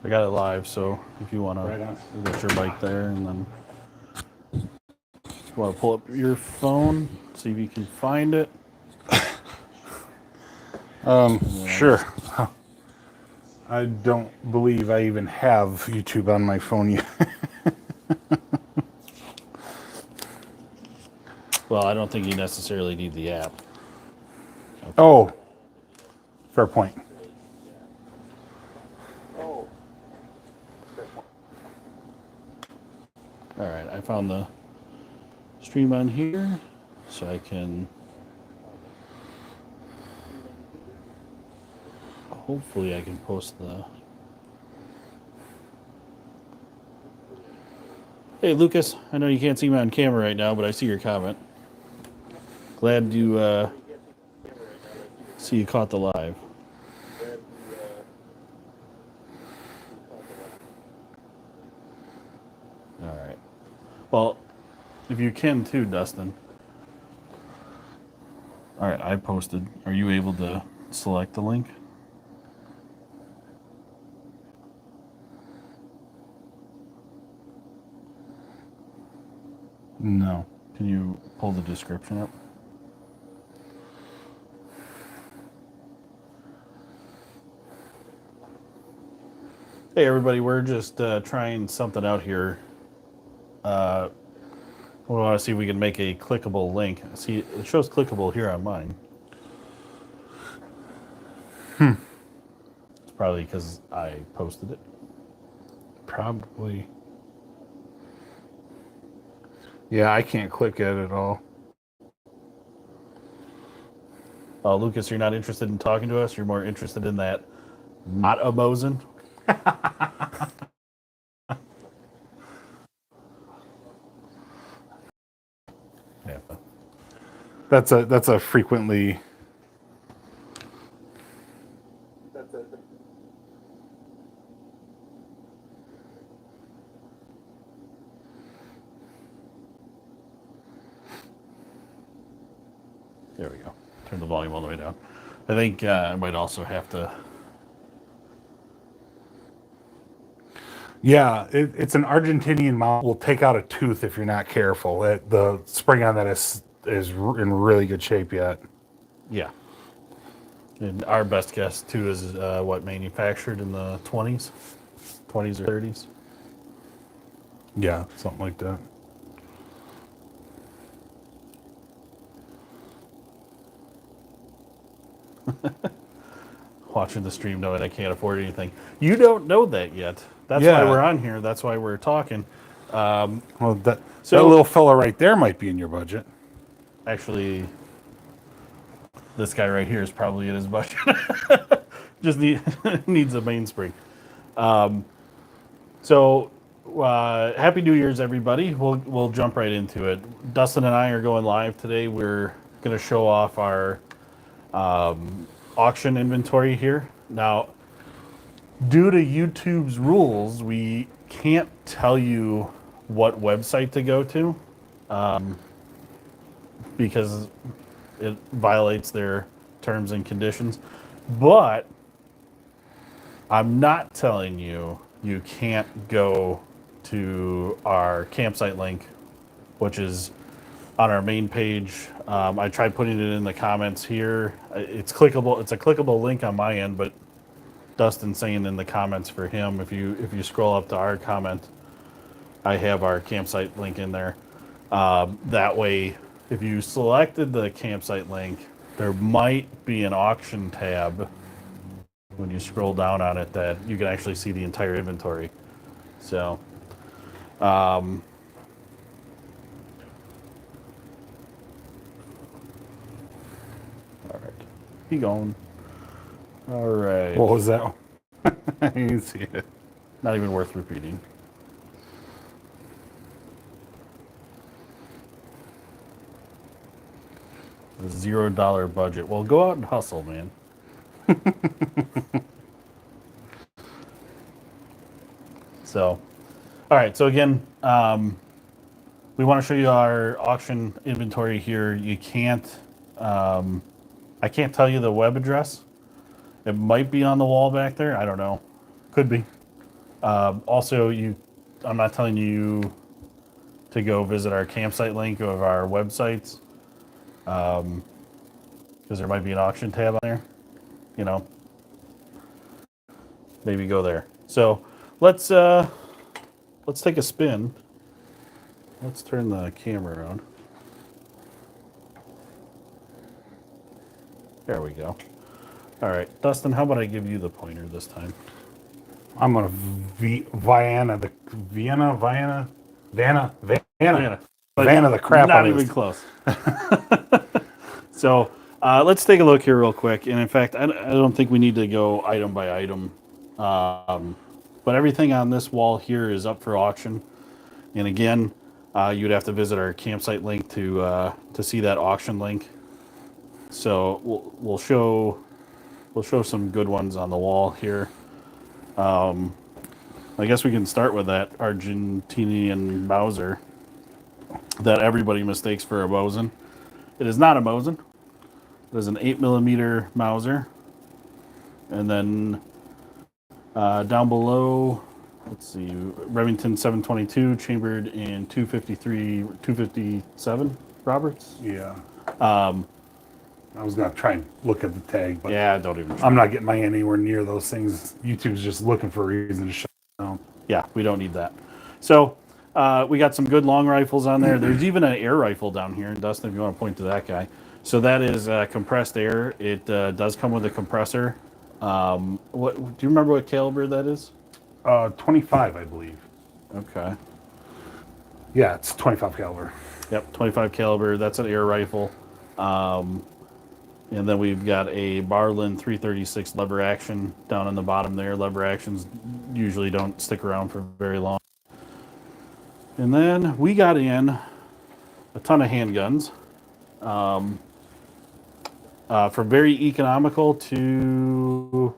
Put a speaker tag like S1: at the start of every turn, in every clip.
S1: I got it live, so if you want
S2: Right on.
S1: to get your mic there, and then you want to pull up your phone, see if you can find it.
S2: Sure. I don't believe I even have YouTube on my phone yet.
S1: Well, I don't think you necessarily need the app. Okay.
S2: Oh, fair point.
S1: All right, I found the stream on here, so I can hopefully I can post the. Hey, Lucas, I know you can't see me on camera right now, but I see your comment. Glad you see you caught the live. All right. Well, if you can too, Dustin. All right, I posted. Are you able to select the link?
S2: No.
S1: Can you pull the description up? Hey, everybody, we're just trying something out here. We want to see if we can make a clickable link. See, it shows clickable here on mine. It's probably because I posted it.
S2: Probably. Yeah, I can't click it at all.
S1: Lucas, you're not interested in talking to us? You're more interested in that not a Mosin? Yeah.
S2: That's a frequently.
S1: There we go. Turn the volume all the way down. I think I might also have to.
S2: Yeah, it's an Argentinian mount. Will take out a tooth if you're not careful. The spring on that is in really good shape yet.
S1: Yeah. And our best guess, too, is what, manufactured in the 20s? 20s or 30s?
S2: Yeah, something like that.
S1: Watching the stream knowing I can't afford anything. You don't know that yet. That's
S2: Yeah.
S1: why we're on here. That's why we're talking.
S2: Well, that
S1: So-
S2: little fella right there might be in your budget.
S1: Actually, this guy right here is probably in his budget. Just needs a mainspring. So, Happy New Year's, everybody. We'll jump right into it. Dustin and I are going live today. We're going to show off our auction inventory here. Now, due to YouTube's rules, we can't tell you what website to go to because it violates their terms and conditions. But I'm not telling you you can't go to our campsite link, which is on our main page. I tried putting it in the comments here. It's clickable. It's a clickable link on my end, but Dustin's saying in the comments for him, if you scroll up to our comment, I have our campsite link in there. That way, if you selected the campsite link, there might be an auction tab when you scroll down on it that you can actually see the entire inventory. So, all right, keep going. All right,
S2: What was that? I didn't see it.
S1: not even worth repeating. A $0 budget. Well, go out and hustle, man. So, all right. So again, we want to show you our auction inventory here. You can't. I can't tell you the web address. It might be on the wall back there. I don't know. Could be. Also, I'm not telling you to go visit our campsite link of our websites, because there might be an auction tab on there. You know, maybe go there. So let's take a spin. Let's turn the camera around. There we go. All right, Dustin, how about I give you the pointer this time?
S2: I'm gonna Vienna the crap
S1: Not
S2: out of
S1: even
S2: this.
S1: close. So let's take a look here real quick. And in fact, I don't think we need to go item by item. But everything on this wall here is up for auction. And again, you'd have to visit our campsite link to see that auction link. So we'll show some good ones on the wall here. I guess we can start with that Argentinian Mauser that everybody mistakes for a Mosin. It is not a Mosin. It is an 8mm Mauser. And then down below, let's see, Remington 722, chambered in 253, 257 Roberts.
S2: Yeah. I was gonna try and look at the tag, but
S1: Yeah, don't even try.
S2: I'm not getting my hand anywhere near those things. YouTube's just looking for a reason to shut down.
S1: Yeah, we don't need that. So we got some good long rifles on there. There's even an air rifle down here. Dustin, if you want to point to that guy. So that is compressed air. It does come with a compressor. What do you remember what caliber that is?
S2: 25, I believe.
S1: Okay.
S2: Yeah, it's 25 caliber.
S1: Yep, 25 caliber. That's an air rifle. And then we've got a Barlin 336 lever action down on the bottom there. Lever actions usually don't stick around for very long. And then we got in a ton of handguns, from very economical to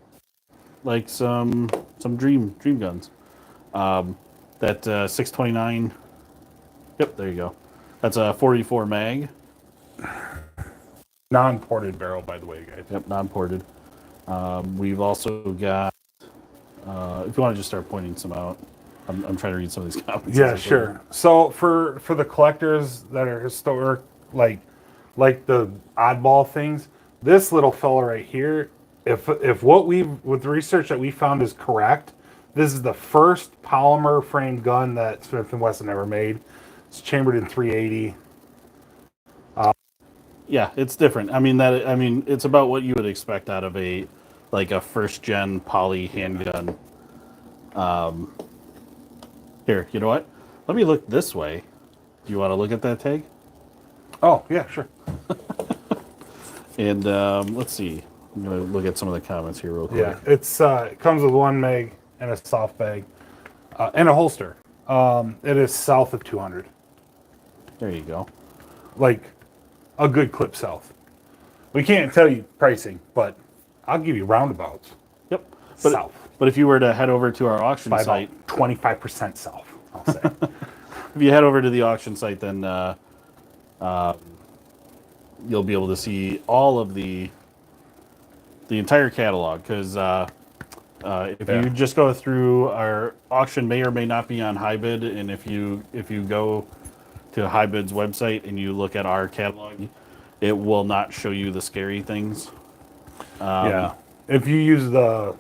S1: like some dream guns. That 629. Yep, there you go. That's a 44 mag.
S2: Non-ported barrel, by the way, guys.
S1: Yep, non-ported. We've also got. If you want to just start pointing some out, I'm trying to read some of these comments.
S2: Yeah, sure. So for the collectors that are historic, like the oddball things, this little fella right here, if with the research that we found is correct, this is the first polymer framed gun that Smith & Wesson ever made. It's chambered in 380.
S1: Yeah, it's different. I mean, it's about what you would expect out of a first gen poly handgun. Here, you know what? Let me look this way. Do you want to look at that tag?
S2: Oh, yeah, sure.
S1: And let's see. I'm gonna look at some of the comments here real quick.
S2: Yeah, it comes with one mag and a soft bag and a holster. It is south of 200.
S1: There you go.
S2: Like a good clip south. We can't tell you pricing, but I'll give you roundabouts.
S1: Yep.
S2: South.
S1: But if you were to head over to our auction
S2: By
S1: site,
S2: about 25% south, I'll say.
S1: if you head over to the auction site, then you'll be able to see all of the entire catalog. Because if you just go through, our auction may or may not be on HiBid, and if you go to HiBid's website and you look at our catalog, it will not show you the scary things.
S2: Yeah. If you use the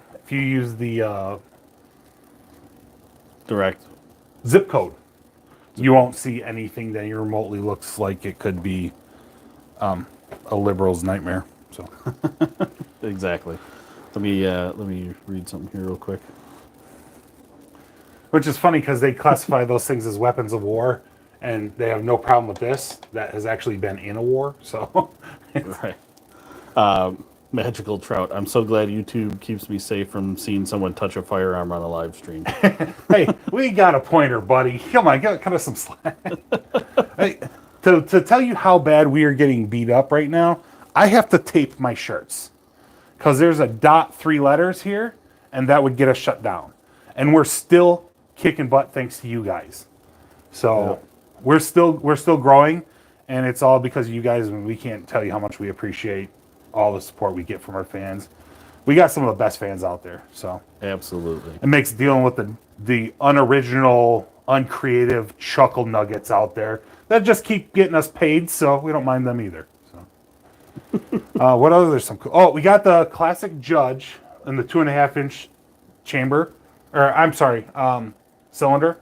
S1: Direct.
S2: zip code, you won't see anything that remotely looks like it could be a liberal's nightmare. So
S1: Exactly. Let me read something here real quick.
S2: which is funny because they classify those things as weapons of war, and they have no problem with this. That has actually been in a war. So
S1: Right. Magical Trout. I'm so glad YouTube keeps me safe from seeing someone touch a firearm on a live stream.
S2: hey, we got a pointer, buddy. Come on, cut us some slack. Hey, to tell you how bad we are getting beat up right now, I have to tape my shirts because there's a dot 3 letters here, and that would get us shut down. And we're still kicking butt thanks to you guys. So we're still growing, and it's all because of you guys. And we can't tell you how much we appreciate all the support we get from our fans. we got some of the best fans out there. So
S1: Absolutely.
S2: it makes dealing with the unoriginal, uncreative chuckle nuggets out there that just keep getting us paid. So we don't mind them either. So what other? There's some. Oh, we got the classic Judge in the 2.5-inch chamber, or I'm sorry, cylinder.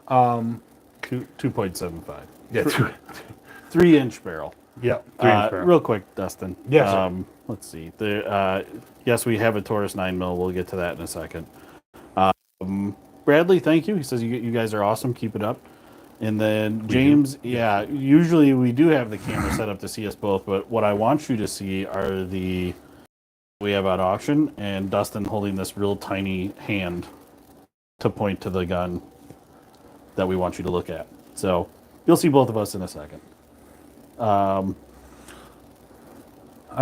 S1: 2.75.
S2: Yeah,
S1: 3-inch barrel.
S2: yeah. 3-inch barrel.
S1: Real quick, Dustin.
S2: Yes, sir.
S1: Let's see. Yes, we have a Taurus 9mm. We'll get to that in a second. Bradley, thank you. He says you guys are awesome. Keep it up. And then James, yeah, usually we do have the camera set up to see us both, but what I want you to see are the we have at auction, and Dustin holding this real tiny hand to point to the gun that we want you to look at. So you'll see both of us in a second.
S2: I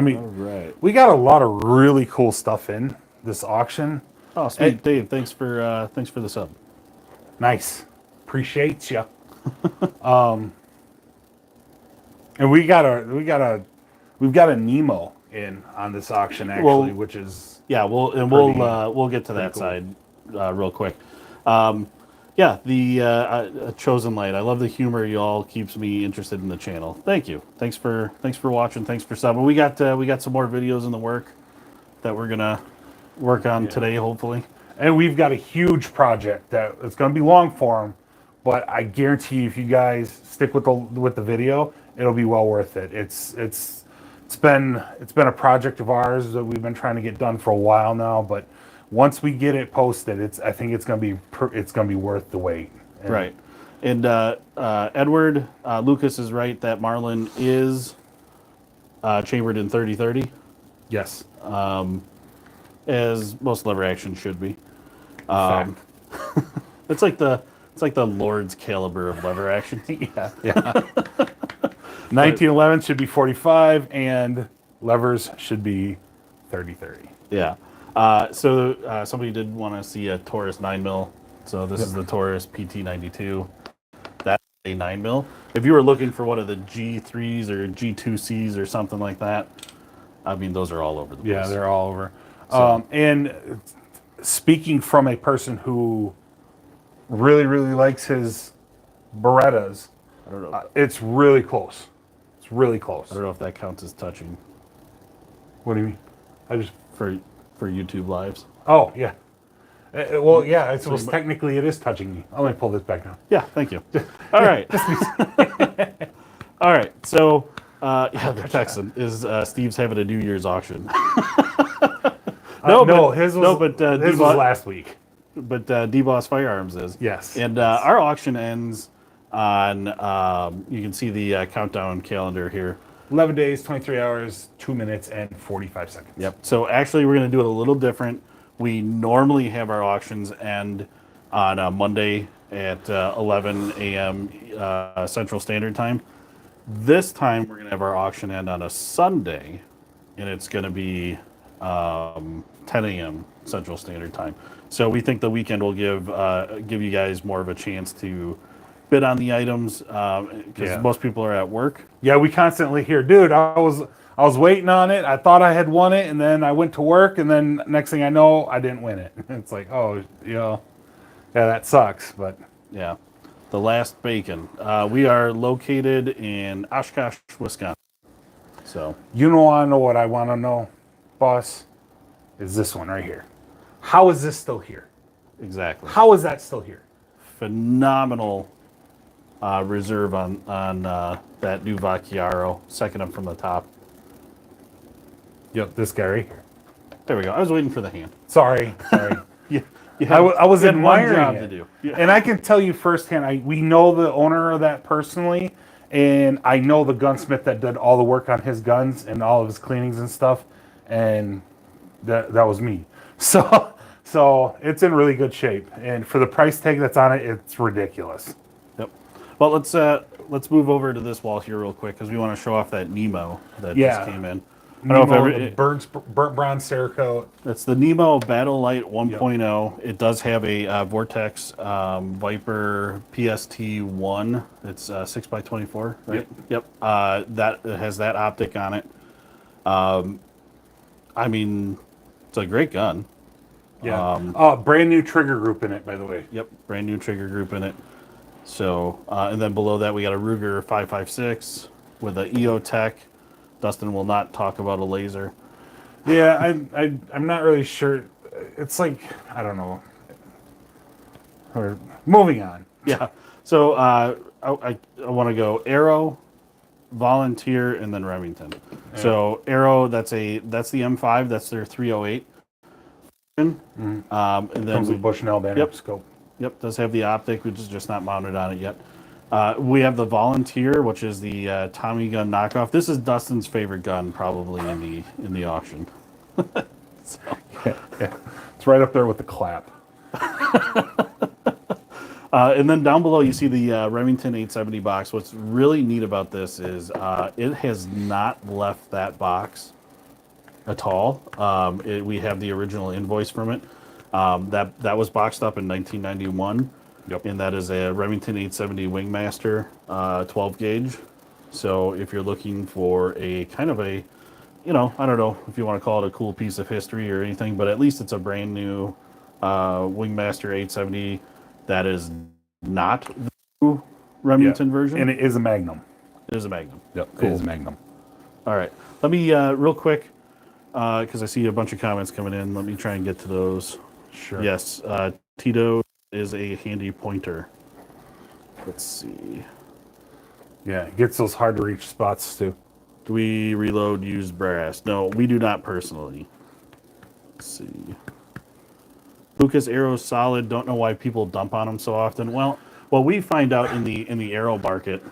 S2: mean,
S1: All right.
S2: we got a lot of really cool stuff in this auction.
S1: Oh, sweet, Dave. Thanks for the sub.
S2: Nice, appreciate you. And we've got a Nemo in on this auction actually, which is
S1: we'll get to that
S2: cool.
S1: side real quick. Yeah, the Chosen Light. I love the humor. Y'all keeps me interested in the channel. Thank you. Thanks for watching. Thanks for subbing. We got some more videos in the work that we're gonna work on today, hopefully.
S2: And we've got a huge project that it's going to be long form, but I guarantee you, if you guys stick with the video, it'll be well worth it. It's been a project of ours that we've been trying to get done for a while now, but once we get it posted, I think it's going to be worth the wait. And
S1: Right. And Edward Lucas is right that Marlin is chambered in 30-30,
S2: yes,
S1: as most lever action should be.
S2: fact.
S1: It's like the Lord's caliber of lever action.
S2: yeah. 1911 should be 45, and levers should be 30-30.
S1: Yeah. So somebody did want to see a Taurus 9mm. So this is the Taurus PT92. That's a 9mm. If you were looking for one of the G3s or G2Cs or something like that, I mean, those are all over the place.
S2: Yeah, they're all over.
S1: So-
S2: And speaking from a person who really, really likes his Berettas,
S1: I don't know.
S2: it's really close. It's really close.
S1: I don't know if that counts as touching
S2: What do you mean? I just.
S1: for YouTube lives.
S2: Oh, yeah. Well, yeah, I suppose technically it is touching me. Let me pull this back down.
S1: Yeah, thank you. All right. All right. So, the Texan is Steve's having a New Year's auction.
S2: His was last week.
S1: But D-Boss Firearms is.
S2: Yes.
S1: And our auction ends on, you can see the countdown calendar here.
S2: 11 days, 23 hours, 2 minutes, and 45 seconds.
S1: Yep. So actually, we're going to do it a little different. We normally have our auctions end on a Monday at 11 a.m. Central Standard Time. This time, we're going to have our auction end on a Sunday, and it's going to be 10 a.m. Central Standard Time. So we think the weekend will give you guys more of a chance to bid on the items because most people are at work.
S2: Yeah, we constantly hear, dude, I was waiting on it. I thought I had won it, and then I went to work, and then next thing I know, I didn't win it. It's like, oh, yeah, that sucks. But
S1: yeah, the last bacon. We are located in Oshkosh, Wisconsin. So
S2: you know what I want to know, boss, is this one right here. How is this still here?
S1: exactly,
S2: How is that still here?
S1: phenomenal reserve on that new Vacchiaro, second up from the top.
S2: Yep, this guy right here.
S1: There we go. I was waiting for the hand.
S2: Sorry.
S1: Yeah,
S2: I was
S1: you had one
S2: admiring
S1: job
S2: it.
S1: to do. Yeah.
S2: And I can tell you firsthand, we know the owner of that personally, and I know the gunsmith that did all the work on his guns and all of his cleanings and stuff, and that was me. So it's in really good shape, and for the price tag that's on it, it's ridiculous.
S1: Yep. Well, let's move over to this wall here real quick because we want to show off that Nemo that just came in. I don't know if
S2: the burnt bronze Cerakote.
S1: It's the Nemo Battle Light 1.0. It does have a Vortex Viper PST1. It's 6x24, right? Yep. That it has that optic on it. I mean, It's a great gun.
S2: Yeah. Brand new trigger group in it, by the way.
S1: Yep, brand new trigger group in it. So, and then below that, we got a Ruger 556 with a EO Tech. Dustin will not talk about a laser.
S2: Yeah, I'm not really sure. It's like, I don't know. Or moving on.
S1: Yeah. So I want to go Arrow, Volunteer, and then Remington. Yeah. So Arrow, that's the M5. That's their 308. And then
S2: Comes with Bushnell banner scope.
S1: Yep, does have the optic, which is just not mounted on it yet. We have the Volunteer, which is the Tommy gun knockoff. This is Dustin's favorite gun, probably in the auction.
S2: So. Yeah. It's right up there with the clap.
S1: And then down below, you see the Remington 870 box. What's really neat about this is it has not left that box at all. We have the original invoice from it. That was boxed up in 1991.
S2: Yep.
S1: And that is a Remington 870 Wingmaster 12 gauge. So if you're looking for a kind of a, I don't know if you want to call it a cool piece of history or anything, but at least it's a brand new Wingmaster 870 that is not the new Remington version.
S2: And it is a Magnum.
S1: It is a Magnum.
S2: Yep,
S1: cool.
S2: It is a Magnum.
S1: All right. Let me, real quick, because I see a bunch of comments coming in. Let me try and get to those.
S2: Sure.
S1: Yes, Tito is a handy pointer. Let's see.
S2: Yeah, it gets those hard to reach spots too.
S1: Do we reload used brass? No, we do not personally. Let's see. Lucas Arrow's solid. Don't know why people dump on them so often. Well, we find out in the arrow market.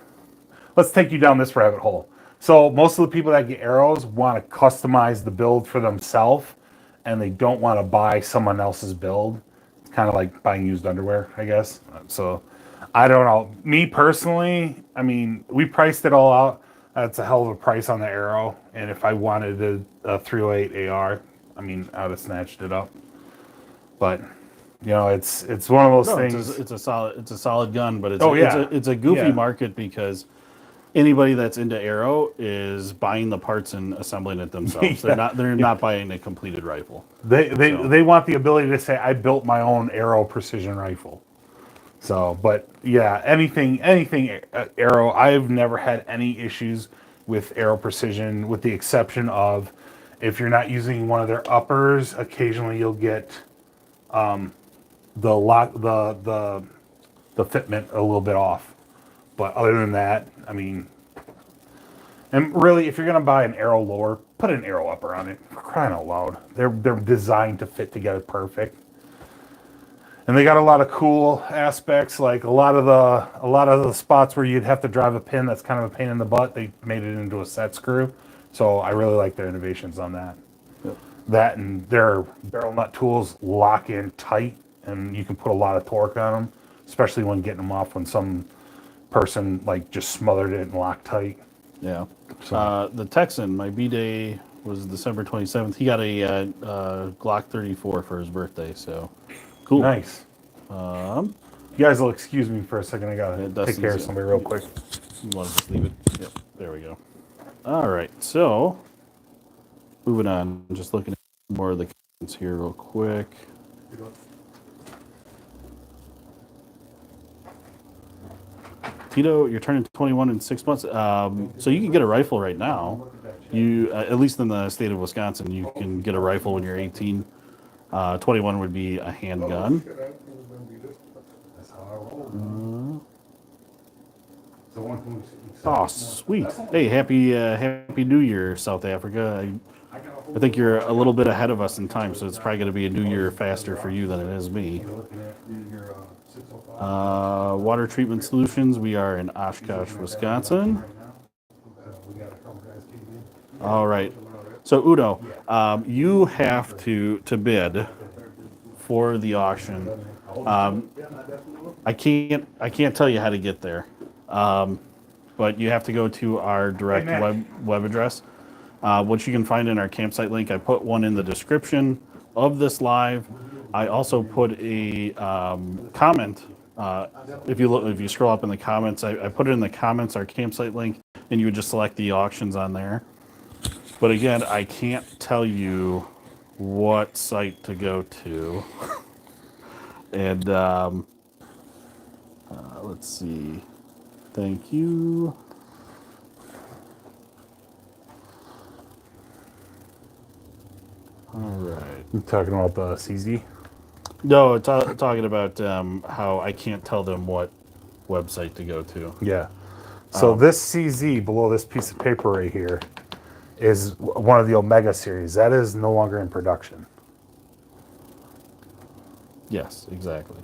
S2: Let's take you down this rabbit hole. So most of the people that get arrows want to customize the build for themselves, and they don't want to buy someone else's build. It's kind of like buying used underwear, I guess. So I don't know. Me personally, I mean, we priced it all out. That's a hell of a price on the arrow. And if I wanted a 308 AR, I mean, I would have snatched it up. But it's one of those things.
S1: It's a solid gun, but it's a goofy market because anybody that's into arrow is buying the parts and assembling it themselves. They're not buying a completed rifle.
S2: They want the ability to say, I built my own arrow precision rifle. So, but yeah, anything arrow. I've never had any issues with arrow precision, with the exception of if you're not using one of their uppers. Occasionally, you'll get the fitment a little bit off. But other than that, I mean, and really, if you're gonna buy an arrow lower, put an arrow upper on it. For crying out loud, they're designed to fit together perfect. And they got a lot of cool aspects, like a lot of the spots where you'd have to drive a pin. That's kind of a pain in the butt. They made it into a set screw, so I really like their innovations on that. Yep. That and their barrel nut tools lock in tight, and you can put a lot of torque on them, especially when getting them off when some person like just smothered it and locked tight.
S1: Yeah. So. The Texan, my B-Day was December 27th. He got a Glock 34 for his birthday, so cool.
S2: Nice. You guys will excuse me for a second. I gotta take care of somebody real quick.
S1: You want to just leave it? Yep. There we go. All right. So moving on. I'm just looking at more of the comments here real quick. Tito, you're turning 21 in 6 months. So you can get a rifle right now. You, at least in the state of Wisconsin, you can get a rifle when you're 18. 21 would be a handgun. Oh, sweet. Hey, happy New Year, South Africa. I think you're a little bit ahead of us in time, so it's probably going to be a new year faster for you than it is me. Water Treatment Solutions. We are in Oshkosh, Wisconsin. All right. So Udo, you have to bid for the auction. I can't tell you how to get there, but you have to go to our direct web address, which you can find in our campsite link. I put one in the description of this live. I also put a comment. If you scroll up in the comments, I put it in the comments, our campsite link, and you would just select the auctions on there. But again, I can't tell you what site to go to. And let's see. Thank you. All right.
S2: You talking about the CZ?
S1: No, talking about how I can't tell them what website to go to.
S2: Yeah. So this CZ below this piece of paper right here is one of the Omega series. That is no longer in production.
S1: Yes, exactly.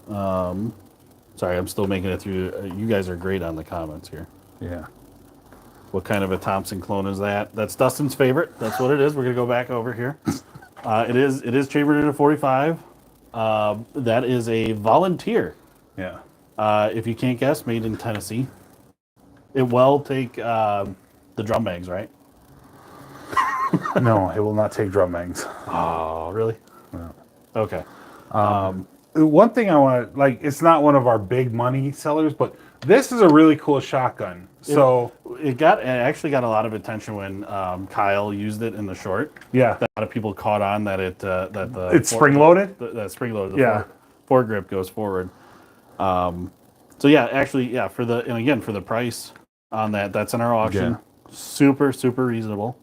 S1: Sorry, I'm still making it through. You guys are great on the comments here.
S2: Yeah.
S1: What kind of a Thompson clone is that? That's Dustin's favorite. That's what it is. We're gonna go back over here. It is chambered in a 45. That is a Volunteer.
S2: Yeah.
S1: If you can't guess, made in Tennessee. It will take the drum mags, right?
S2: No, it will not take drum mags.
S1: Oh, really?
S2: No.
S1: Okay.
S2: One thing I want to, like, it's not one of our big money sellers, but this is a really cool shotgun. So
S1: it actually got a lot of attention when Kyle used it in the short.
S2: yeah,
S1: A lot of people caught on that
S2: it's spring loaded.
S1: That spring loaded.
S2: Yeah.
S1: Foregrip goes forward. So yeah, actually, yeah, for the price on that's in our auction.
S2: Yeah.
S1: Super reasonable.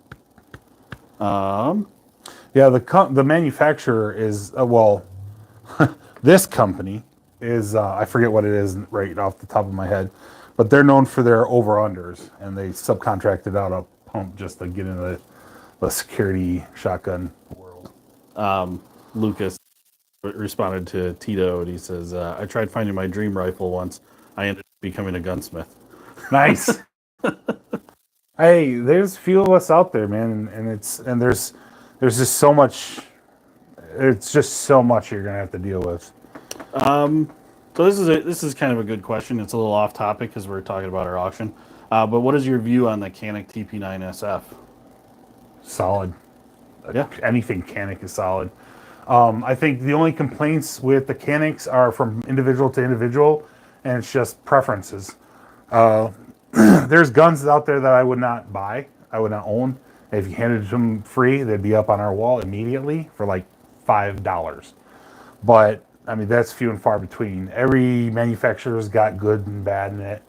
S2: Yeah, the manufacturer is this company is I forget what it is right off the top of my head, but they're known for their over-unders, and they subcontracted out a pump just to get into the security shotgun world.
S1: Lucas responded to Tito, and he says, "I tried finding my dream rifle once. I ended up becoming a gunsmith."
S2: Nice. Hey, there's a few of us out there, man, and there's just so much. It's just so much you're gonna have to deal with.
S1: So this is kind of a good question. It's a little off topic because we're talking about our auction. But what is your view on the Canik TP9 SF?
S2: Solid.
S1: Yeah.
S2: Anything Canik is solid. I think the only complaints with the Caniks are from individual to individual, and it's just preferences. There's guns out there that I would not buy, I would not own. If you handed them free, they'd be up on our wall immediately for like $5. But I mean, that's few and far between. Every manufacturer's got good and bad in it.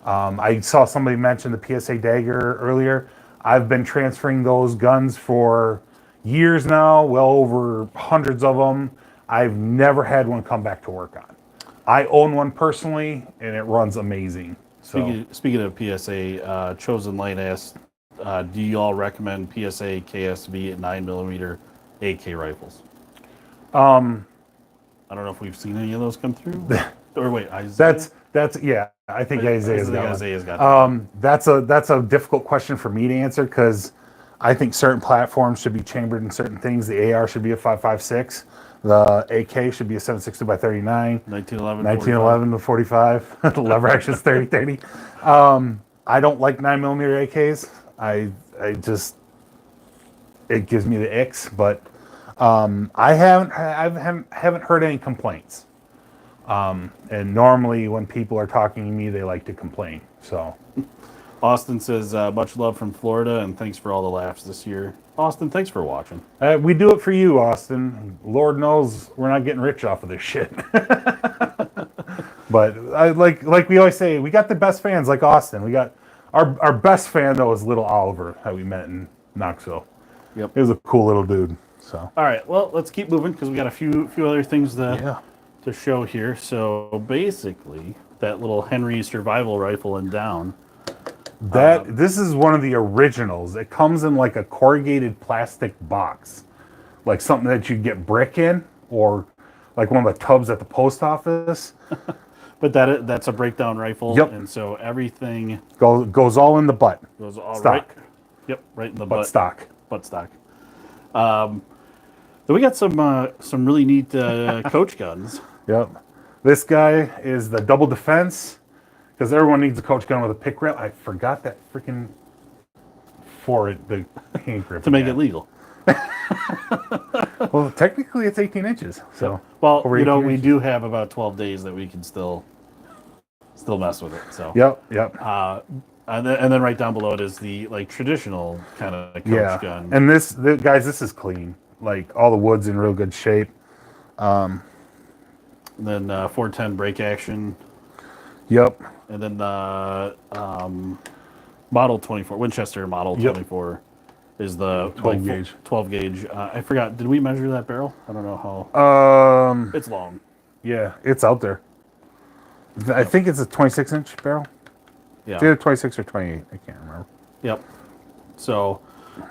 S2: I saw somebody mention the PSA Dagger earlier. I've been transferring those guns for years now, well over hundreds of them. I've never had one come back to work on. I own one personally, and it runs amazing. So
S1: Speaking of PSA, Chosen Light asked, do you all recommend PSA KSV at 9mm AK rifles? I don't know if we've seen any of those come through. Or wait, Isaiah?
S2: That's yeah. I think Isaiah's got one.
S1: Isaiah's got
S2: That's a difficult question for me to answer because I think certain platforms should be chambered in certain things. The AR should be a 5.56. The AK should be a 7.62 by 39. 1911 to 45. The lever action is 30-30. I don't like 9mm AKs. I just, it gives me the icks, but I haven't heard any complaints. And normally when people are talking to me, they like to complain. So
S1: Austin says, much love from Florida, and thanks for all the laughs this year. Austin, thanks for watching.
S2: we do it for you, Austin. Lord knows we're not getting rich off of this shit. But like we always say, we got the best fans like Austin. We got our best fan though is little Oliver that we met in Knoxville.
S1: Yep.
S2: He was a cool little dude. So
S1: all right, well, let's keep moving because we got a few other things to show here. So basically, that little Henry survival rifle and down.
S2: This is one of the originals. It comes in like a corrugated plastic box, like something that you get brick in, or like one of the tubs at the post office.
S1: But that's a breakdown rifle.
S2: Yep.
S1: And so everything
S2: goes all in the butt.
S1: Goes all
S2: stock.
S1: right. Yep, right in the
S2: butt
S1: butt.
S2: Stock.
S1: Butt stock. So we got some really neat coach guns.
S2: Yep. This guy is the double defense, because everyone needs a coach gun with a pick rail. I forgot that freaking the hand grip.
S1: To make it legal.
S2: Well, technically it's 18 inches. So
S1: well, we do have about 12 days that we can still mess with it. So
S2: Yep.
S1: And then right down below it is the like traditional kind of coach gun.
S2: And this is clean. Like all the wood's in real good shape.
S1: And then 410 brake action.
S2: Yep.
S1: And then Model 24, Winchester Model
S2: Yep.
S1: 24 is the
S2: 12 gauge.
S1: 12 gauge. I forgot. Did we measure that barrel? I don't know how. It's long.
S2: Yeah, it's out there. I think it's a 26-inch barrel.
S1: Yeah.
S2: It's either 26 or 28. I can't remember.
S1: Yep. So,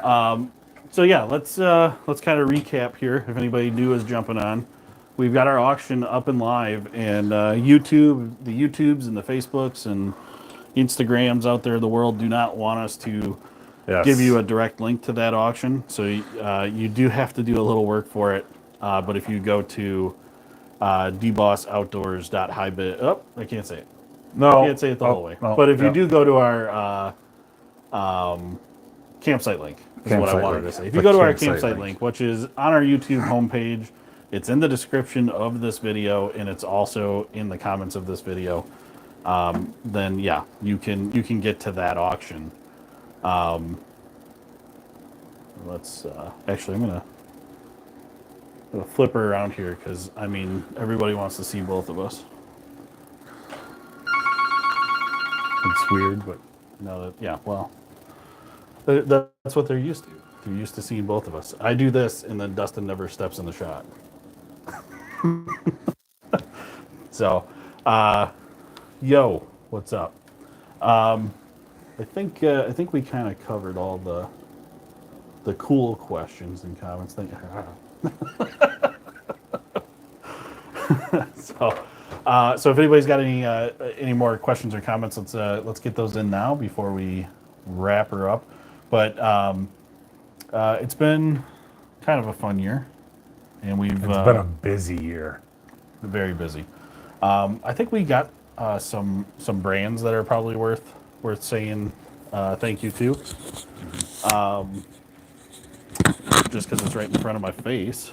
S1: so yeah, let's kind of recap here. If anybody new is jumping on, we've got our auction up and live, and YouTube, the YouTubes and the Facebooks and Instagrams out there in the world do not want us to give you a direct link to that auction. So you do have to do a little work for it. But if you go to dbossoutdoors.hybid, oh, I can't say it.
S2: No.
S1: I can't say it the whole way.
S2: No,
S1: But if
S2: yeah.
S1: you do go to our campsite link, is what I
S2: Campsite
S1: wanted
S2: link.
S1: to say. If you
S2: The
S1: go to our
S2: campsite
S1: campsite
S2: link.
S1: link, which is on our YouTube homepage, it's in the description of this video, and it's also in the comments of this video. Then yeah, you can get to that auction. Let's actually, I'm gonna flip her around here because I mean everybody wants to see both of us.
S2: It's weird, but
S1: No, that, yeah, well, that's what they're used to. They're used to seeing both of us. I do this, and then Dustin never steps in the shot. So, yo, what's up? I think we kind of covered all the cool questions and comments. So if anybody's got any more questions or comments, let's get those in now before we wrap her up. But it's been kind of a fun year, and we've
S2: it's been a busy year.
S1: very busy. I think we got some brands that are probably worth saying thank you to. Just because it's right in front of my face.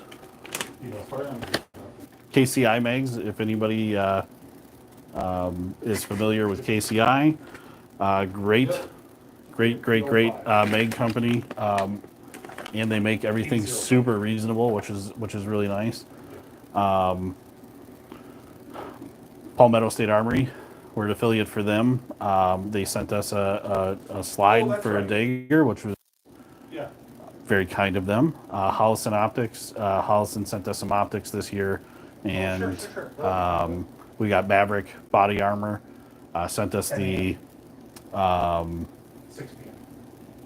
S1: KCI Mags, if anybody is familiar with KCI, great mag company, and they make everything super reasonable, which is really nice. Palmetto State Armory, we're an affiliate for them. They sent us a slide for a Dagger, which was very kind of them. Hollison Optics, Hollison sent us some optics this year, and we got Maverick Body Armor, sent us the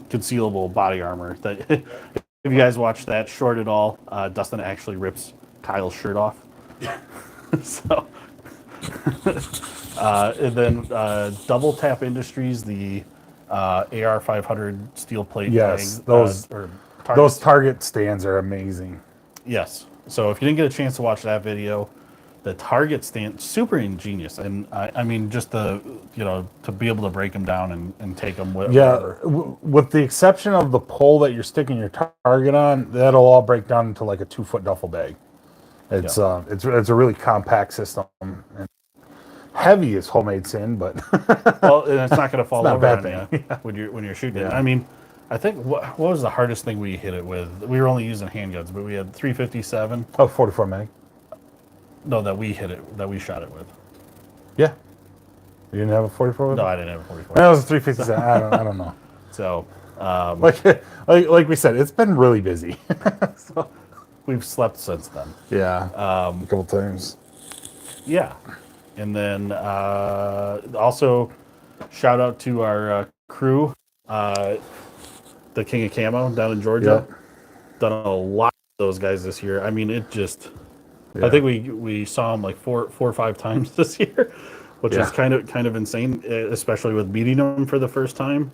S1: concealable body armor. That if you guys watch that short at all, Dustin actually rips Kyle's shirt off. So, and then Double Tap Industries, the AR 500 steel plate.
S2: Yes,
S1: mag,
S2: those
S1: targets.
S2: target stands are amazing.
S1: Yes. So if you didn't get a chance to watch that video, the target stand super ingenious, and I mean just to be able to break them down and take them wherever.
S2: Yeah, with the exception of the pole that you're sticking your target on, that'll all break down into like a 2-foot duffel bag. It's it's a really compact system. And heavy as homemade sin, but
S1: Well, and it's not going to fall
S2: not a
S1: over
S2: bad
S1: on
S2: thing.
S1: you when you're shooting it.
S2: Yeah.
S1: I mean, I think what was the hardest thing we hit it with? We were only using handguns, but we had 357.
S2: Oh, 44 mag.
S1: No, that we shot it with.
S2: Yeah. You didn't have a 44 with
S1: No,
S2: it?
S1: I didn't have a 44.
S2: That was a 357. I don't know.
S1: So
S2: Like we said, it's been really busy. So,
S1: we've slept since then.
S2: yeah. A couple times.
S1: Yeah. And then also shout out to our crew, the King of Camo down in Georgia.
S2: Yep.
S1: Done a lot of those guys this year. I mean, it just.
S2: Yeah.
S1: I think we saw them like four or five times this year, which is kind of insane, especially with meeting them for the first time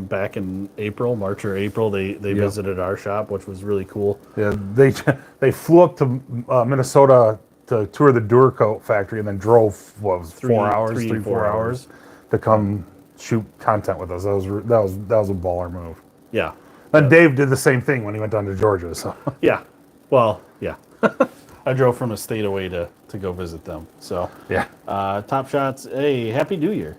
S1: back in March or April. They visited our shop, which was really cool.
S2: Yeah, they flew up to Minnesota to tour the Duracoat factory and then drove 4 hours, 4 hours to come shoot content with us. That was a baller move.
S1: Yeah.
S2: And Dave did the same thing when he went down to Georgia. So
S1: Yeah. Well, yeah. I drove from a state away to go visit them. So
S2: yeah,
S1: Top Shots. Hey, Happy New Year.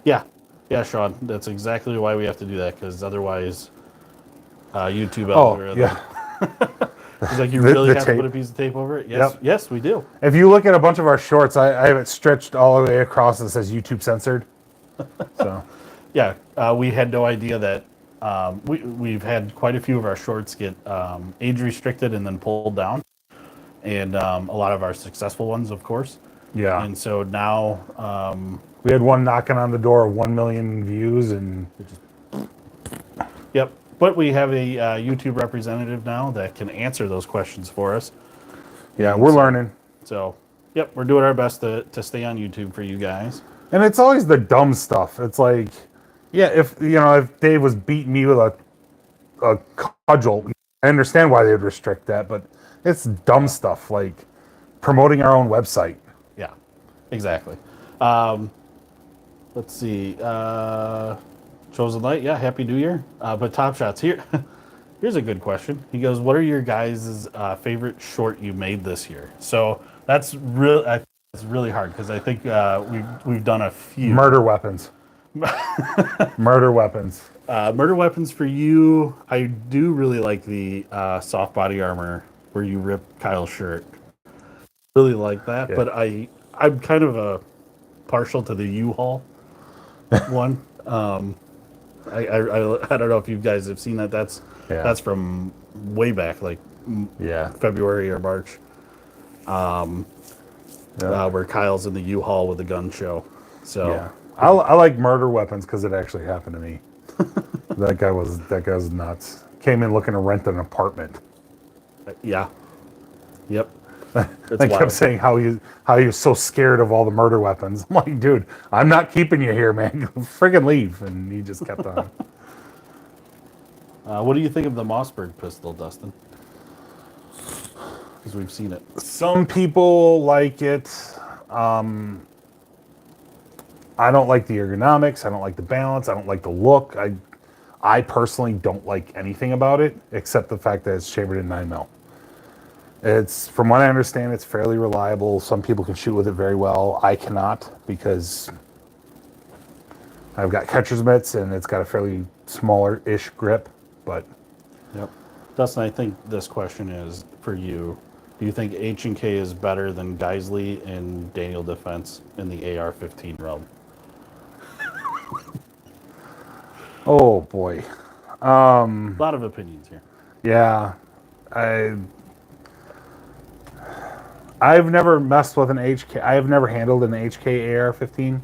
S1: Yeah. Yeah, Sean, that's exactly why we have to do that, because otherwise, YouTube
S2: Oh,
S1: algorithm.
S2: yeah.
S1: He's like, you
S2: The,
S1: really
S2: the
S1: have to put
S2: tape.
S1: a piece of tape over it? Yes,
S2: Yep.
S1: yes, we do.
S2: If you look at a bunch of our shorts, I have it stretched all the way across and it says YouTube censored. So,
S1: Yeah, we had no idea that we've had quite a few of our shorts get age restricted and then pulled down, and a lot of our successful ones, of course.
S2: yeah.
S1: And so now,
S2: We had one knocking on the door of 1 million views, and
S1: yep. But we have a YouTube representative now that can answer those questions for us.
S2: yeah,
S1: And
S2: we're learning.
S1: so, yep, we're doing our best to stay on YouTube for you guys.
S2: And it's always the dumb stuff. It's like, yeah, if Dave was beating me with a cudgel, I understand why they would restrict that, but it's dumb stuff like promoting our own website.
S1: Yeah, exactly. Let's see. Chosen Light, yeah, Happy New Year. But Top Shots here. Here's a good question. He goes, "What are your guys' favorite short you made this year?" So that's real. It's really hard because I think we've done a few.
S2: Murder weapons. Murder weapons.
S1: Murder Weapons for you. I do really like the soft body armor where you rip Kyle's shirt. Really like that,
S2: Yeah.
S1: but I'm kind of a partial to the U-Haul one. I don't know if you guys have seen that.
S2: Yeah.
S1: That's from way back, like
S2: Yeah.
S1: February or March,
S2: Yeah.
S1: where Kyle's in the U-Haul with the gun show. So
S2: Yeah. I like murder weapons because it actually happened to me. that guy was nuts. Came in looking to rent an apartment.
S1: yeah, yep. It's
S2: I
S1: wild.
S2: kept saying how he was so scared of all the murder weapons. I'm like, dude, I'm not keeping you here, man. Friggin' leave. And he just kept on.
S1: What do you think of the Mossberg pistol, Dustin? Because we've seen it.
S2: Some people like it. I don't like the ergonomics. I don't like the balance. I don't like the look. I personally don't like anything about it except the fact that it's chambered in 9mm. It's, from what I understand, it's fairly reliable. Some people can shoot with it very well. I cannot because I've got catcher's mitts and it's got a fairly smaller-ish grip. But
S1: Yep. Dustin, I think this question is for you. Do you think H&K is better than Geisley and Daniel Defense in the AR-15 realm?
S2: oh boy,
S1: A lot of opinions here.
S2: yeah, I've never messed with an HK. I have never handled an HK AR-15,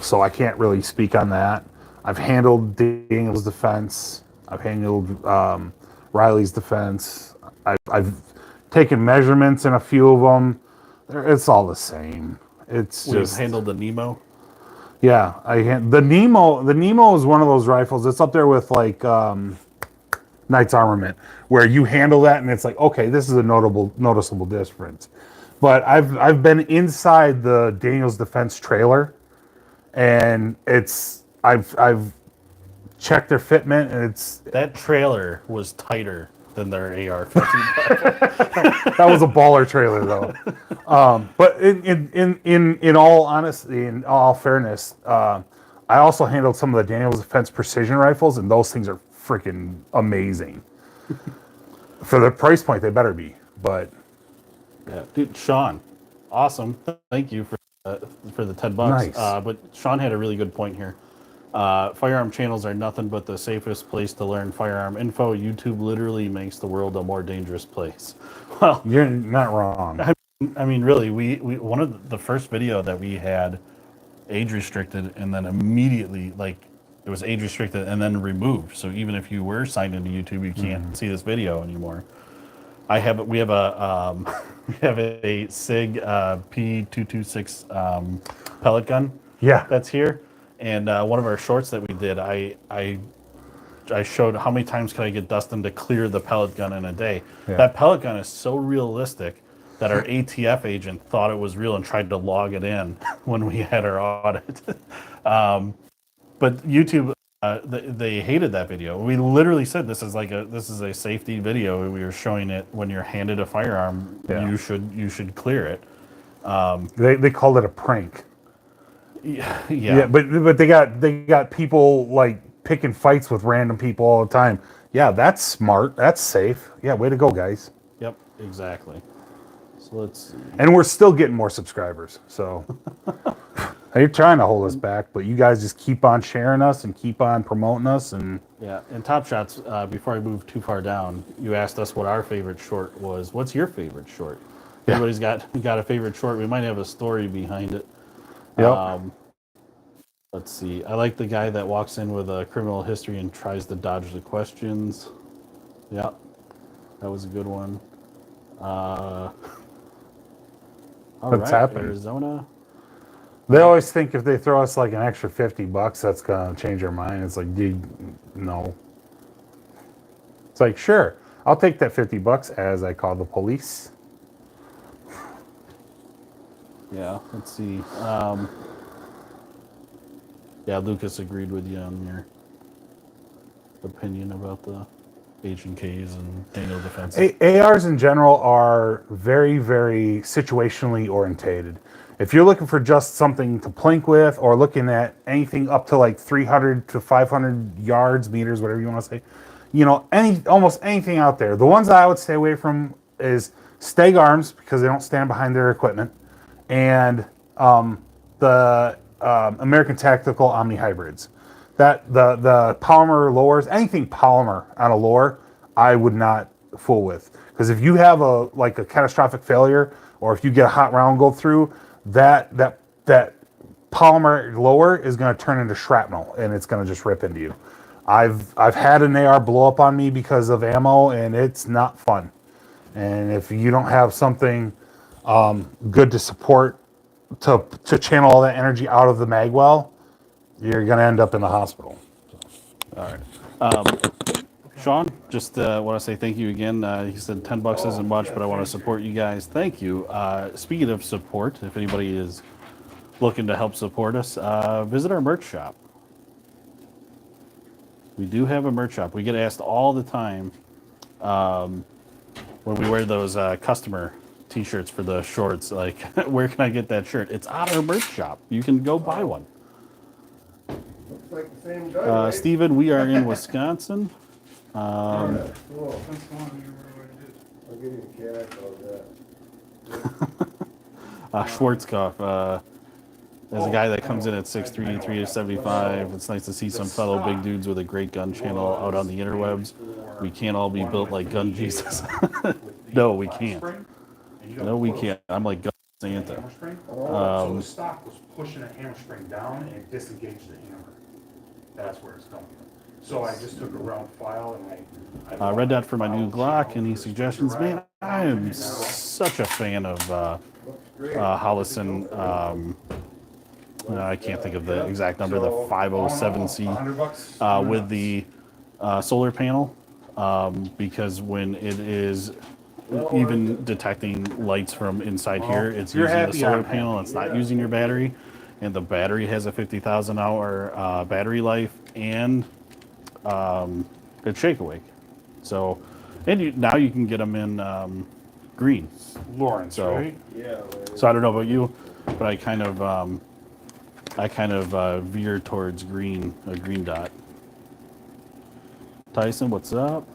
S2: so I can't really speak on that. I've handled Daniel's defense. I've handled Riley's defense. I've taken measurements in a few of them. It's all the same. It's
S1: We've
S2: just
S1: handled the Nemo.
S2: yeah. The Nemo. The Nemo is one of those rifles. It's up there with like Knight's Armament, where you handle that and it's like, okay, this is a noticeable difference. But I've been inside the Daniel's Defense trailer, and I've checked their fitment, and it's
S1: That trailer was tighter than their AR-15.
S2: that was a baller trailer though. But in all honesty, in all fairness, I also handled some of the Daniel's Defense precision rifles, and those things are freaking amazing. For the price point, they better be. But
S1: Yeah, dude, Sean, awesome. Thank you for the $10.
S2: Nice.
S1: But Sean had a really good point here. Firearm channels are nothing but the safest place to learn firearm info. YouTube literally makes the world a more dangerous place. Well,
S2: you're not wrong.
S1: I mean, really, we one of the first video that we had age restricted, and then immediately like it was age restricted and then removed. So even if you were signed into YouTube, you can't see this video anymore. We have a we have a SIG P226 pellet gun.
S2: Yeah.
S1: That's here, and one of our shorts that we did, I showed how many times can I get Dustin to clear the pellet gun in a day.
S2: Yeah.
S1: That pellet gun is so realistic that our ATF agent thought it was real and tried to log it in when we had our audit. But YouTube, they hated that video. We literally said this is a safety video. We were showing it when you're handed a firearm.
S2: Yeah.
S1: You should clear it.
S2: They called it a prank. Yeah, but they got people like picking fights with random people all the time. Yeah, that's smart. That's safe. Yeah, way to go, guys.
S1: Yep, exactly. So let's see.
S2: And we're still getting more subscribers. So they're trying to hold us back, but you guys just keep on sharing us and keep on promoting us. And
S1: Yeah, and Top Shots, before I move too far down, you asked us what our favorite short was. What's your favorite short? If
S2: yeah,
S1: anybody's got a favorite short, we might have a story behind it.
S2: yep.
S1: Let's see. I like the guy that walks in with a criminal history and tries to dodge the questions. Yep, that was a good one. Uh, all
S2: What's
S1: right,
S2: happening?
S1: Arizona.
S2: They always think if they throw us like an extra $50, that's gonna change our mind. It's like, dude, no. It's like, sure, I'll take that $50 as I call the police.
S1: Yeah, let's see. Yeah, Lucas agreed with you on your opinion about the H&Ks and Daniel defensive.
S2: ARs in general are very, very situationally orientated. If you're looking for just something to plink with, or looking at anything up to like 300 to 500 yards, meters, whatever you want to say, almost anything out there. The ones I would stay away from is Steg Arms, because they don't stand behind their equipment, and the American Tactical Omni Hybrids. That the polymer lowers, anything polymer on a lower, I would not fool with, because if you have a catastrophic failure, or if you get a hot round go through, that polymer lower is going to turn into shrapnel, and it's going to just rip into you. I've had an AR blow up on me because of ammo, and it's not fun. And if you don't have something good to support to channel all that energy out of the mag well, you're going to end up in the hospital.
S1: All right. Sean, just want to say thank you again. He said $10 isn't much, but I want to support you guys. Thank you. Speaking of support, if anybody is looking to help support us, visit our merch shop. We do have a merch shop. We get asked all the time when we wear those customer t-shirts for the shorts, like, where can I get that shirt? It's on our merch shop. You can go buy one.
S3: Looks like the same guy, right?
S1: Steven, we are in Wisconsin.
S3: Cool. I'll give you cash, all that.
S1: Schwarzkopf. There's a guy that comes in at 6'3", 375. It's nice to see some fellow big dudes with a great gun channel out on the interwebs. We can't all be built like Gun Jesus. No, we can't. No, we can't. I'm like Gun Santa.
S2: So the stock was pushing a hammer spring down and disengaged the hammer. That's where it's coming from. So I just took a round file and I
S1: Red Dot for my new Glock. Any suggestions? Man, I am such a fan of Hollison. I can't think of the exact number, the 507C with the solar panel, because when it is even detecting lights from inside here, it's using the solar panel, it's not using your battery, and the battery has a 50,000 hour battery life, and it's shake awake. So, and now you can get them in green.
S2: Lawrence,
S1: So,
S2: right?
S3: Yeah.
S1: so I don't know about you, but I kind of veer towards green, a green dot. Tyson, what's up?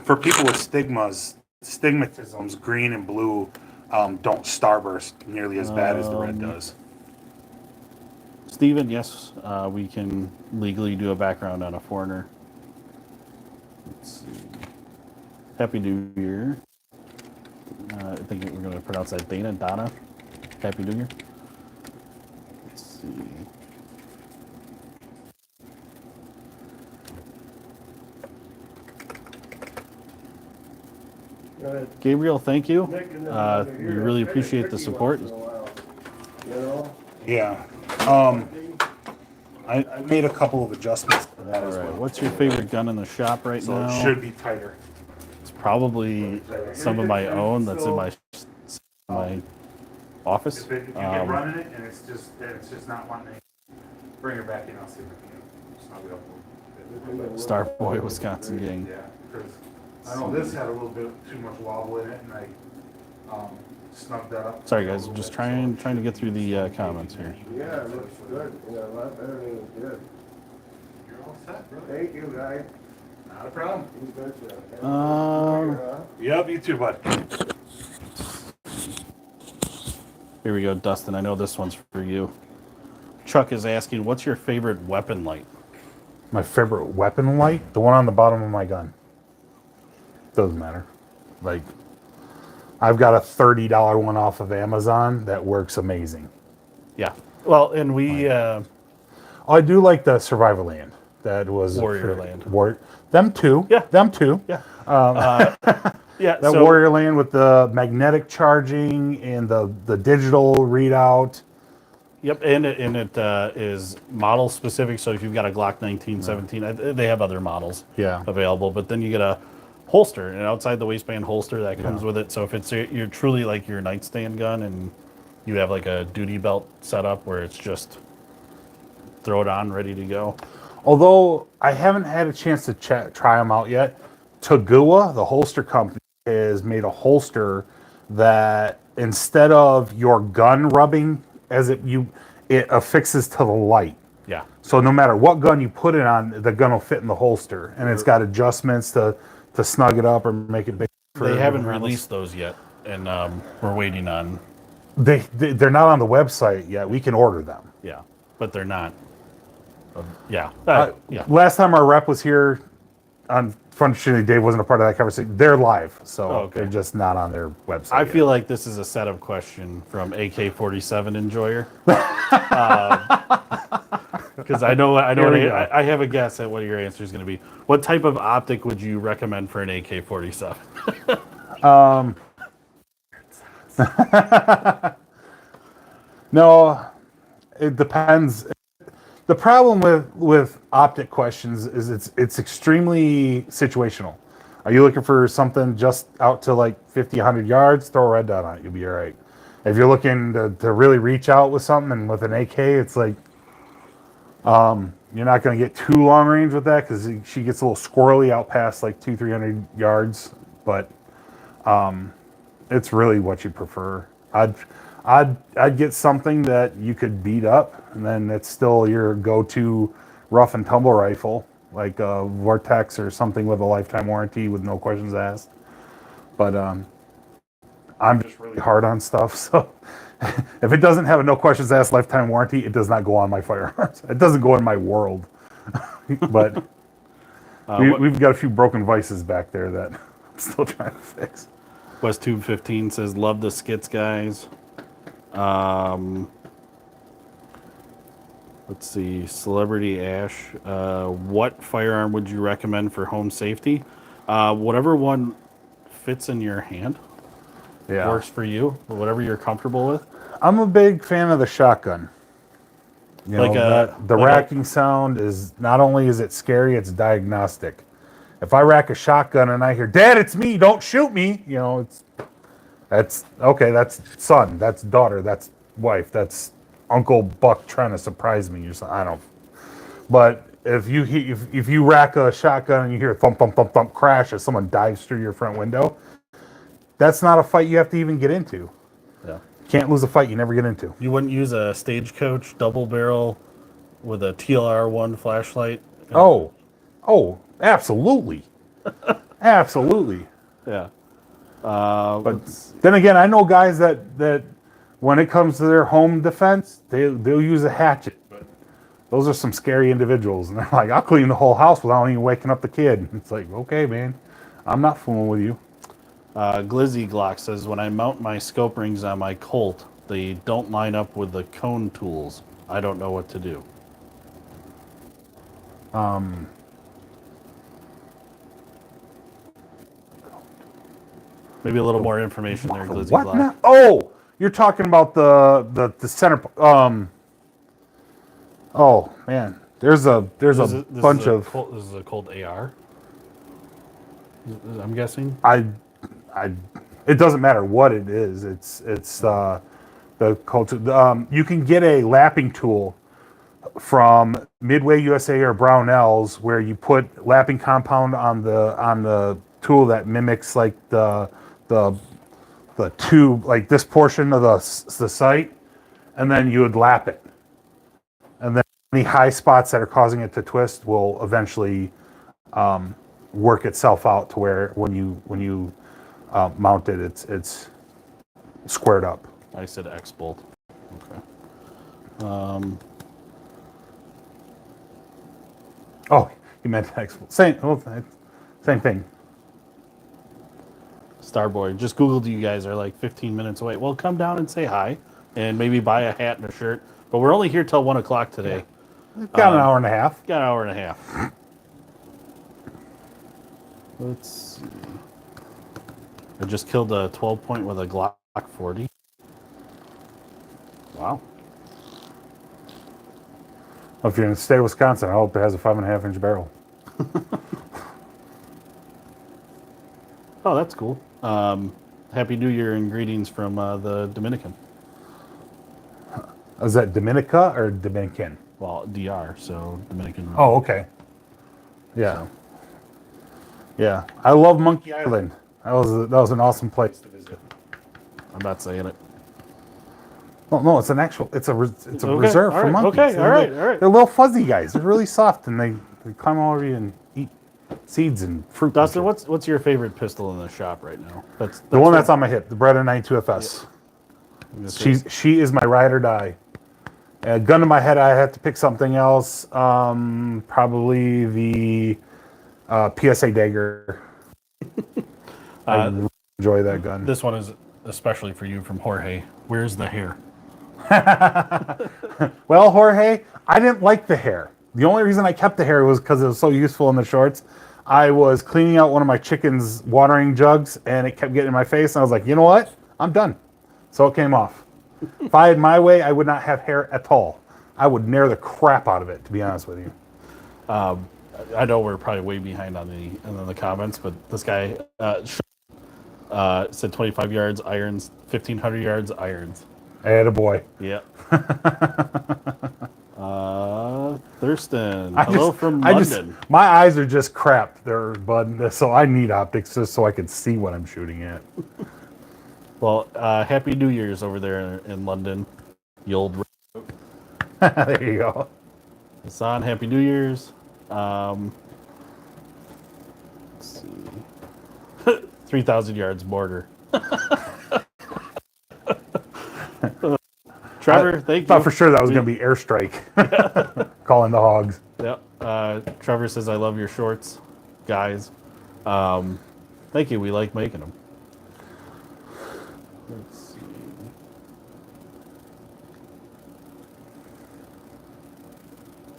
S2: For people with stigmatisms, green and blue don't starburst nearly as bad as the red does.
S1: Steven, yes, we can legally do a background on a foreigner. Let's see. Happy New Year. I think we're going to pronounce that Donna. Happy New Year. Let's see.
S3: Go ahead.
S1: Gabriel, thank you.
S3: Nick, and then
S1: We
S3: you're
S1: really
S3: kinda
S1: appreciate the
S3: tricky
S1: support.
S3: once in a while, You know?
S2: Yeah. I made a couple of adjustments to that
S1: All
S2: as
S1: right,
S2: well.
S1: what's your favorite gun in the shop right
S2: So
S1: now?
S2: it should be tighter.
S1: It's probably some of my own that's in my office.
S2: If you get running it and it's just not wanting to bring her back in, I'll see if I can. It's not real.
S1: Starboy, Wisconsin gang.
S2: Yeah, because I know this had a little bit too much wobble in it, and snug that up.
S1: Sorry, guys. I'm just trying to get through the comments here.
S3: Yeah, it looks good. Yeah, a lot better than it did.
S2: You're all set, brother.
S3: Thank you, guys.
S2: Not a problem.
S3: You betcha.
S1: Um,
S2: Yep, you too, bud.
S1: Here we go, Dustin. I know this one's for you. Chuck is asking, what's your favorite weapon light?
S2: My favorite weapon light? The one on the bottom of my gun. Doesn't matter. Like, I've got a $30 one off of Amazon that works amazing.
S1: Yeah. Well, and we...
S2: Oh, I do like the Survival Land. That was...
S1: Warrior Land.
S2: Them too.
S1: Yeah.
S2: Them too.
S1: Yeah.
S2: That Warrior Land with the magnetic charging and the digital readout.
S1: Yep, and it is model specific. So if you've got a Glock 1917, they have other models available. But then you get a holster, an outside the waistband holster that comes with it. So if you're truly like your nightstand gun and you have like a duty belt set up where it's just throw it on, ready to go.
S2: Although I haven't had a chance to try them out yet, Tagua, the holster company, has made a holster that instead of your gun rubbing it affixes to the light.
S1: Yeah.
S2: So no matter what gun you put it on, the gun will fit in the holster, and it's got adjustments to snug it up or make it big.
S1: They haven't released those yet, and we're waiting on.
S2: They're not on the website yet. We can order them.
S1: Yeah, but they're not. Yeah.
S2: Last time our rep was here, unfortunately, Dave wasn't a part of that conversation. They're live, so they're just not on their website.
S1: I feel like this is a setup question from AK-47 enjoyer. Because I know I have a guess at what your answer is going to be. What type of optic would you recommend for an AK-47?
S2: No, it depends. The problem with optic questions is it's extremely situational. Are you looking for something just out to like 50, 100 yards? Throw a red dot on it. You'll be all right. If you're looking to really reach out with something, and with an AK, it's like you're not going to get too long range with that because she gets a little squirrely out past like 200-300 yards. But it's really what you prefer. I'd get something that you could beat up, and then it's still your go-to rough and tumble rifle, like a Vortex or something with a lifetime warranty with no questions asked. But I'm just really hard on stuff, so if it doesn't have a no questions asked lifetime warranty, it does not go on my firearms. It doesn't go in my world. But we've got a few broken vices back there that I'm still trying to fix.
S1: West Tube 15 says, love the skits, guys. Let's see, Celebrity Ash. What firearm would you recommend for home safety? Whatever one fits in your hand. Works for you, or whatever you're comfortable with.
S2: I'm a big fan of the shotgun. The racking sound is not only is it scary, it's diagnostic. If I rack a shotgun and I hear, "Dad, it's me! Don't shoot me!" That's okay. That's son. That's daughter. That's wife. That's Uncle Buck trying to surprise me or something. I don't. But if you rack a shotgun and you hear a thump thump thump thump crash as someone dives through your front window, that's not a fight you have to even get into.
S1: Yeah.
S2: Can't lose a fight you never get into.
S1: You wouldn't use a Stagecoach double barrel with a TLR1 flashlight?
S2: Oh, absolutely. Absolutely.
S1: Yeah.
S2: But then again, I know guys that when it comes to their home defense, they'll use a hatchet. But those are some scary individuals. And they're like, I'll clean the whole house without even waking up the kid. It's like, okay, man, I'm not fooling with you.
S1: Glizzy Glock says, when I mount my scope rings on my Colt, they don't line up with the cone tools. I don't know what to do. Maybe a little more information there, Glizzy
S2: What
S1: Glock.
S2: now? Oh, you're talking about the center. Oh man, there's a bunch of.
S1: This is a Colt AR. I'm guessing.
S2: It doesn't matter what it is. It's the Colt. You can get a lapping tool from Midway USA or Brownells where you put lapping compound on the tool that mimics like the tube, like this portion of the sight, and then you would lap it. And then any high spots that are causing it to twist will eventually work itself out to where when you mount it, it's squared up.
S1: I said X bolt. Okay.
S2: Oh, you meant X bolt. Same thing.
S1: Starboy, just Googled you guys are like 15 minutes away. Well, come down and say hi and maybe buy a hat and a shirt. But we're only here till 1 o'clock today.
S2: Got an hour and a half.
S1: Got an hour and a half. Let's see. I just killed a 12 point with a Glock 40. Wow.
S2: Well, if you're in the state of Wisconsin, I hope it has a 5.5-inch barrel.
S1: Oh, that's cool. Happy New Year and greetings from the Dominican.
S2: Is that Dominica or Dominican?
S1: Well, DR, so Dominican.
S2: Oh, okay. Yeah. Yeah. I love Monkey Island. That was an awesome place to visit.
S1: I'm not saying it.
S2: Well, no, it's a
S1: Okay,
S2: reserve
S1: all
S2: for
S1: right,
S2: monkeys.
S1: okay, all right.
S2: They're little fuzzy guys. They're really soft, and they climb all over you and eat seeds and fruit.
S1: Dustin,
S2: and shit.
S1: what's your favorite pistol in the shop right now? That's
S2: The one that's on my hip, the Beretta 92FS. She is my ride or die. Gun to my head, I have to pick something else. Probably the PSA Dagger. I really enjoy that gun.
S1: This one is especially for you from Jorge. Where's the hair?
S2: Well, Jorge, I didn't like the hair. The only reason I kept the hair was because it was so useful in the shorts. I was cleaning out one of my chicken's watering jugs, and it kept getting in my face, and I was like, you know what? I'm done. So it came off. If I had my way, I would not have hair at all. I would nair the crap out of it, to be honest with you.
S1: I know we're probably way behind on the comments, but this guy said 25 yards irons, 1,500 yards irons.
S2: Attaboy.
S1: Yeah. Thurston, hello from London.
S2: My eyes are just crap there, bud. So I need optics just so I can see what I'm shooting at.
S1: Well, Happy New Year's over there in London. The old.
S2: There you go.
S1: Hassan, Happy New Year's. Let's see. 3,000 yards border. Trevor, thank you.
S2: Thought for sure that was going to be airstrike. Calling the hogs.
S1: Yep. Trevor says, I love your shorts, guys. Thank you. We like making them. Let's see.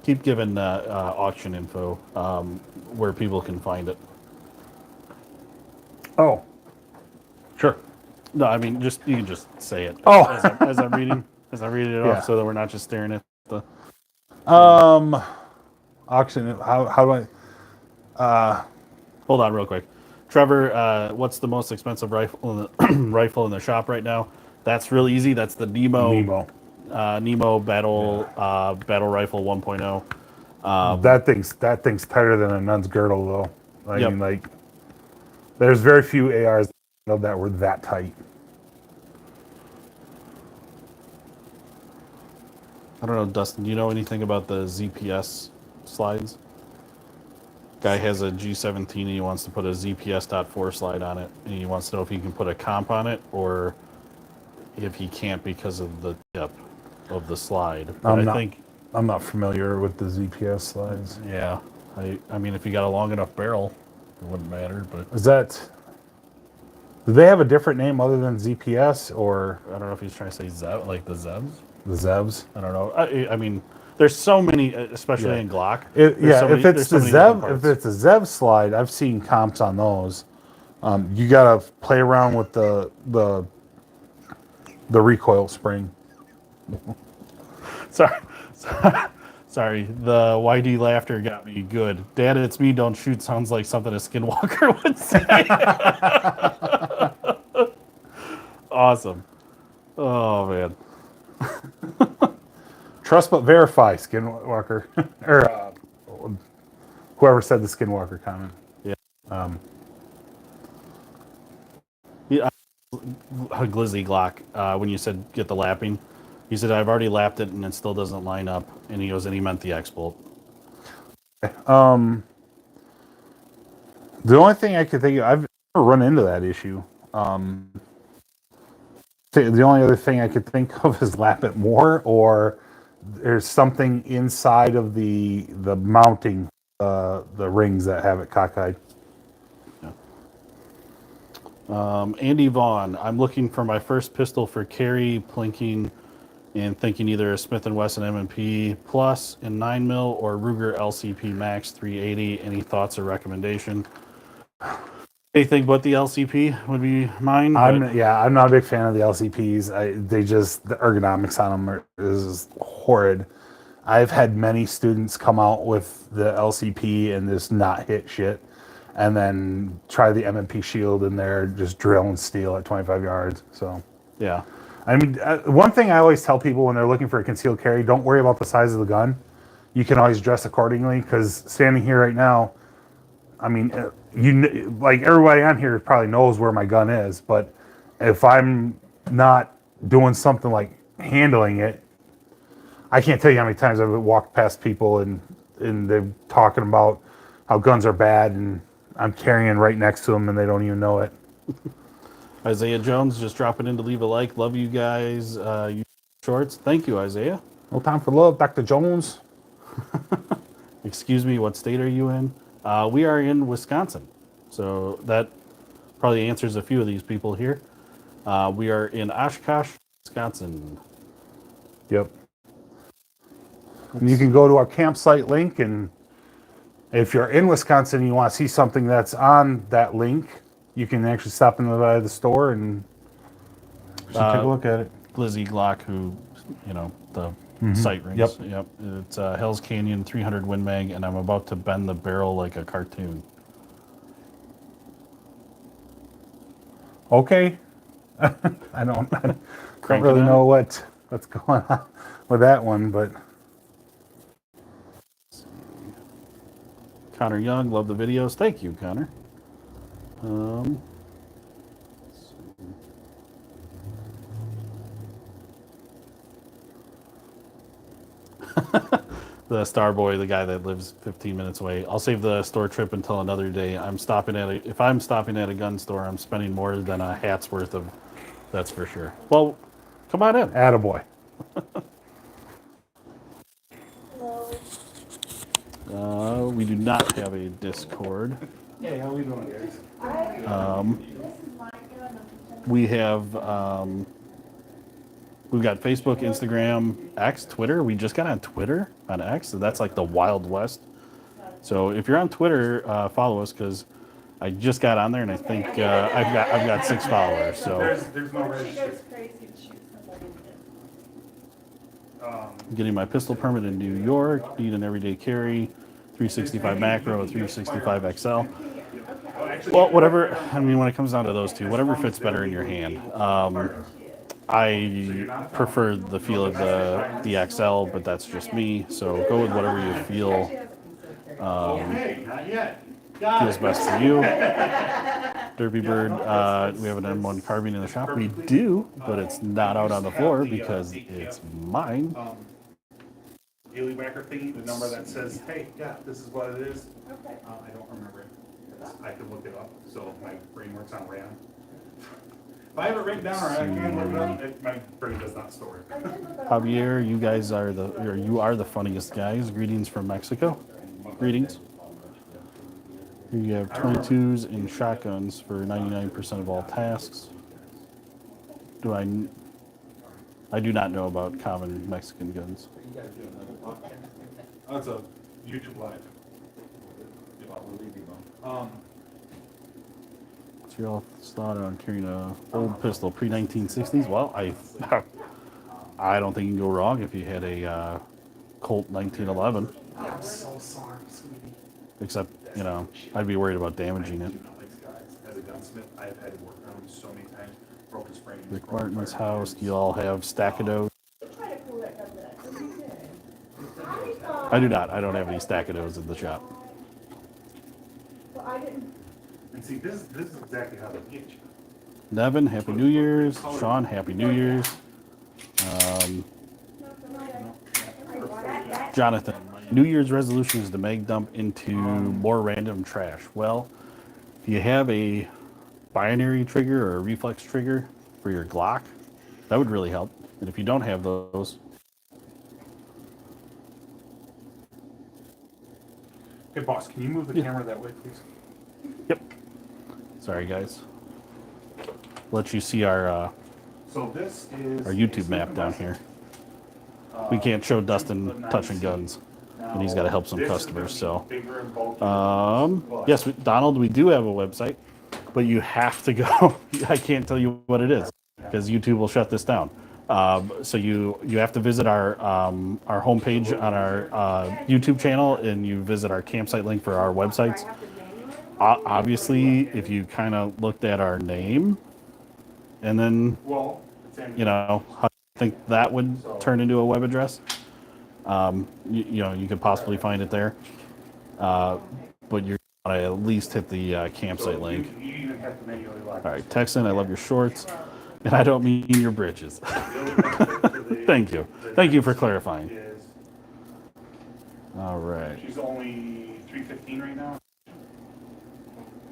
S1: Keep giving auction info where people can find it.
S2: Oh, sure.
S1: No, I mean, you can just say it.
S2: Oh.
S1: as I'm reading it
S2: Yeah.
S1: off, so that we're not just staring at the.
S2: Auction. How do I?
S1: Hold on, real quick. Trevor, what's the most expensive rifle in the shop right now? That's real easy. That's the Nemo Battle Rifle 1.0.
S2: That thing's tighter than a nun's girdle, though. I
S1: Yep.
S2: mean, like, there's very few ARs that were that tight.
S1: I don't know, Dustin. Do you know anything about the ZPS slides? Guy has a G17 and he wants to put a ZPS.4 slide on it, and he wants to know if he can put a comp on it or if he can't because of the tip of the slide. But
S2: I'm not familiar with the ZPS slides.
S1: Yeah, I mean, if you got a long enough barrel, it wouldn't matter. But
S2: Do they have a different name other than ZPS, or
S1: I don't know if he's trying to say Zev, like the Zevs.
S2: the Zevs?
S1: I don't know. I mean, there's so many, especially in Glock.
S2: If it's the
S1: Zev,
S2: Zev slide, I've seen comps on those. You gotta play around with the recoil spring.
S1: Sorry, the YD laughter got me good. Dad, it's me, don't shoot sounds like something a skinwalker would say. Awesome. Oh, man.
S2: Trust but verify, Skinwalker. Or whoever said the Skinwalker comment.
S1: Yeah. Yeah, Glizzy Glock, when you said get the lapping, he said I've already lapped it and it still doesn't line up. And he goes, and he meant the X bolt.
S2: The only thing I could think of, I've never run into that issue. The only other thing I could think of is lap it more, or there's something inside of the mounting, the rings that have it cockeyed.
S1: Andy Vaughn, I'm looking for my first pistol for carry, plinking, and thinking either a Smith & Wesson M&P Plus in 9mm or Ruger LCP Max 380. Any thoughts or recommendation? Anything but the LCP would be mine.
S2: I'm not a big fan of the LCPs. The ergonomics on them is horrid. I've had many students come out with the LCP and just not hit shit, and then try the M&P Shield and they're just drilling steel at 25 yards. So
S1: Yeah.
S2: I mean, one ththing I always tell people when they're looking for a concealed carry, don't worry about the size of the gun. You can always dress accordingly, because standing here right now, I mean, like everybody on here probably knows where my gun is, but if I'm not doing something like handling it, I can't tell you how many times I've walked past people and they're talking about how guns are bad, and I'm carrying right next to them and they don't even know it.
S1: Isaiah Jones just dropping in to leave a like. Love you guys. You shorts. Thank you, Isaiah.
S2: No time for love, Dr. Jones.
S1: Excuse me, what state are you in? We are in Wisconsin. So that probably answers a few of these people here. We are in Oshkosh, Wisconsin.
S2: Yep. And you can go to our campsite link, and if you're in Wisconsin and you want to see something that's on that link, you can actually stop in the store and take a look at it.
S1: Glizzy Glock, who, the sight rings.
S2: Yep.
S1: It's Hell's Canyon 300 Win Mag, and I'm about to bend the barrel like a cartoon.
S2: Okay. I don't
S1: Cranking
S2: really
S1: on
S2: know what's going on with that one, but
S1: Connor Young, love the videos. Thank you, Connor. The Starboy, the guy that lives 15 minutes away. I'll save the store trip until another day. If I'm stopping at a gun store, I'm spending more than a hat's worth of, that's for sure. Well, come on in.
S2: attaboy.
S1: We do not have a Discord.
S2: Hey, how we doing, guys?
S1: We have, we've got Facebook, Instagram, X, Twitter. We just got on Twitter, on X. So that's like the Wild West. So if you're on Twitter, follow us, because I just got on there and I think I've got 6 followers. So
S2: There's no registration.
S1: getting my pistol permit in New York, need an everyday carry, 365 macro, 365 XL. Well, whatever. I mean, when it comes down to those two, whatever fits better in your hand. I prefer the feel of the XL, but that's just me. So go with whatever you feel feels best for you. Derpy Bird, we have an M1 carbine in the shop. We do, but it's not out on the floor because it's mine.
S2: Daily Whacker thingy, the number that says, hey, yeah, this is what it is. I don't remember it. I could look it up, so my brain works on RAM. If I have it written down or I can look it up, my brain does not store it.
S1: Javier, you are the funniest guys. Greetings from Mexico. Greetings. You have 22s and shotguns for 99% of all tasks. I do not know about common Mexican guns.
S2: That's a YouTube live.
S1: What's your thought on carrying an old pistol pre-1960s? Well, I don't think you can go wrong if you had a Colt 1911.
S2: I'm so sorry, sweetie.
S1: Except, I'd be worried about damaging it.
S2: As a gunsmith, I've had to work on him so many times. Broke his frame.
S1: Rick Martin's house. Do you all have staccados? I do not. I don't have any staccados in the shop.
S2: And see, this is exactly how they get you.
S1: Nevin, Happy New Year's. Sean, Happy New Year's. Jonathan, my New Year's resolution is to mag dump into more random trash. Well, if you have a binary trigger or a reflex trigger for your Glock, that would really help. And if you don't have those,
S2: Hey, boss, can you move the camera that way, please?
S1: yep. Sorry, guys. Let you see our
S2: So this is
S1: our YouTube map down here. We can't show Dustin touching guns, and he's got to help some customers. So, yes, Donald, we do have a website, but you have to go. I can't tell you what it is because YouTube will shut this down. So you have to visit our homepage on our YouTube channel, and you visit our campsite link for our websites. Obviously, if you kind of looked at our name, and then
S2: Well,
S1: you know how you think that would turn into a web address, you know you could possibly find it there. But you're gonna at least hit the campsite link.
S2: you even have to manually lock.
S1: All right, Texan, I love your shorts, and I don't mean your britches. Thank you. Thank you for clarifying. All right.
S2: She's only 315 right now,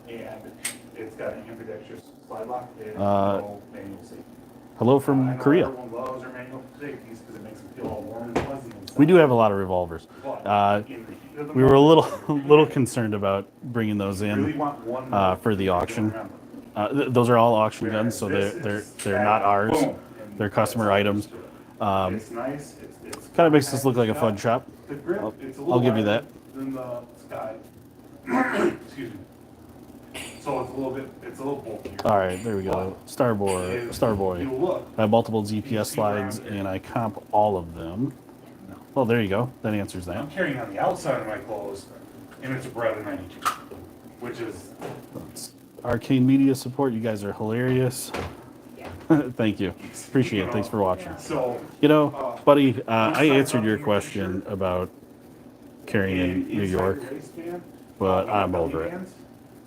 S2: and it's got an ambidextrous slide lock and no manual safety.
S1: Hello
S2: I
S1: from
S2: know
S1: Korea.
S2: everyone loves their manual safeties because it makes them feel all warm and fuzzy inside.
S1: We do have a lot of revolvers.
S2: But in the heat of the
S1: We were a
S2: moment,
S1: little concerned about bringing those
S2: you really
S1: in
S2: want one
S1: for the
S2: to
S1: auction.
S2: remember.
S1: Those are all auction guns, so
S2: Whereas
S1: they're
S2: this is
S1: not ours.
S2: boom, and
S1: They're
S2: that's
S1: customer
S2: all there is
S1: items.
S2: to it. It's nice. It's
S1: Kind of makes us look like a fun shop.
S2: The grip,
S1: I'll-
S2: it's a
S1: I'll
S2: little
S1: give you
S2: wider
S1: that.
S2: than the Sky. Excuse me. So it's a little bulkier.
S1: All right, there we go. Starboy.
S2: You look.
S1: I have multiple GPS slides, and I comp all of them. Well, there you go. That answers that.
S2: I'm carrying on the outside of my clothes, and it's a Beretta 92, which is
S1: That's Arcane Media support. You guys are hilarious. Thank you. Appreciate it. Thanks for watching.
S2: so.
S1: You know, buddy, I answered your question about carrying in New York, but I'm over it.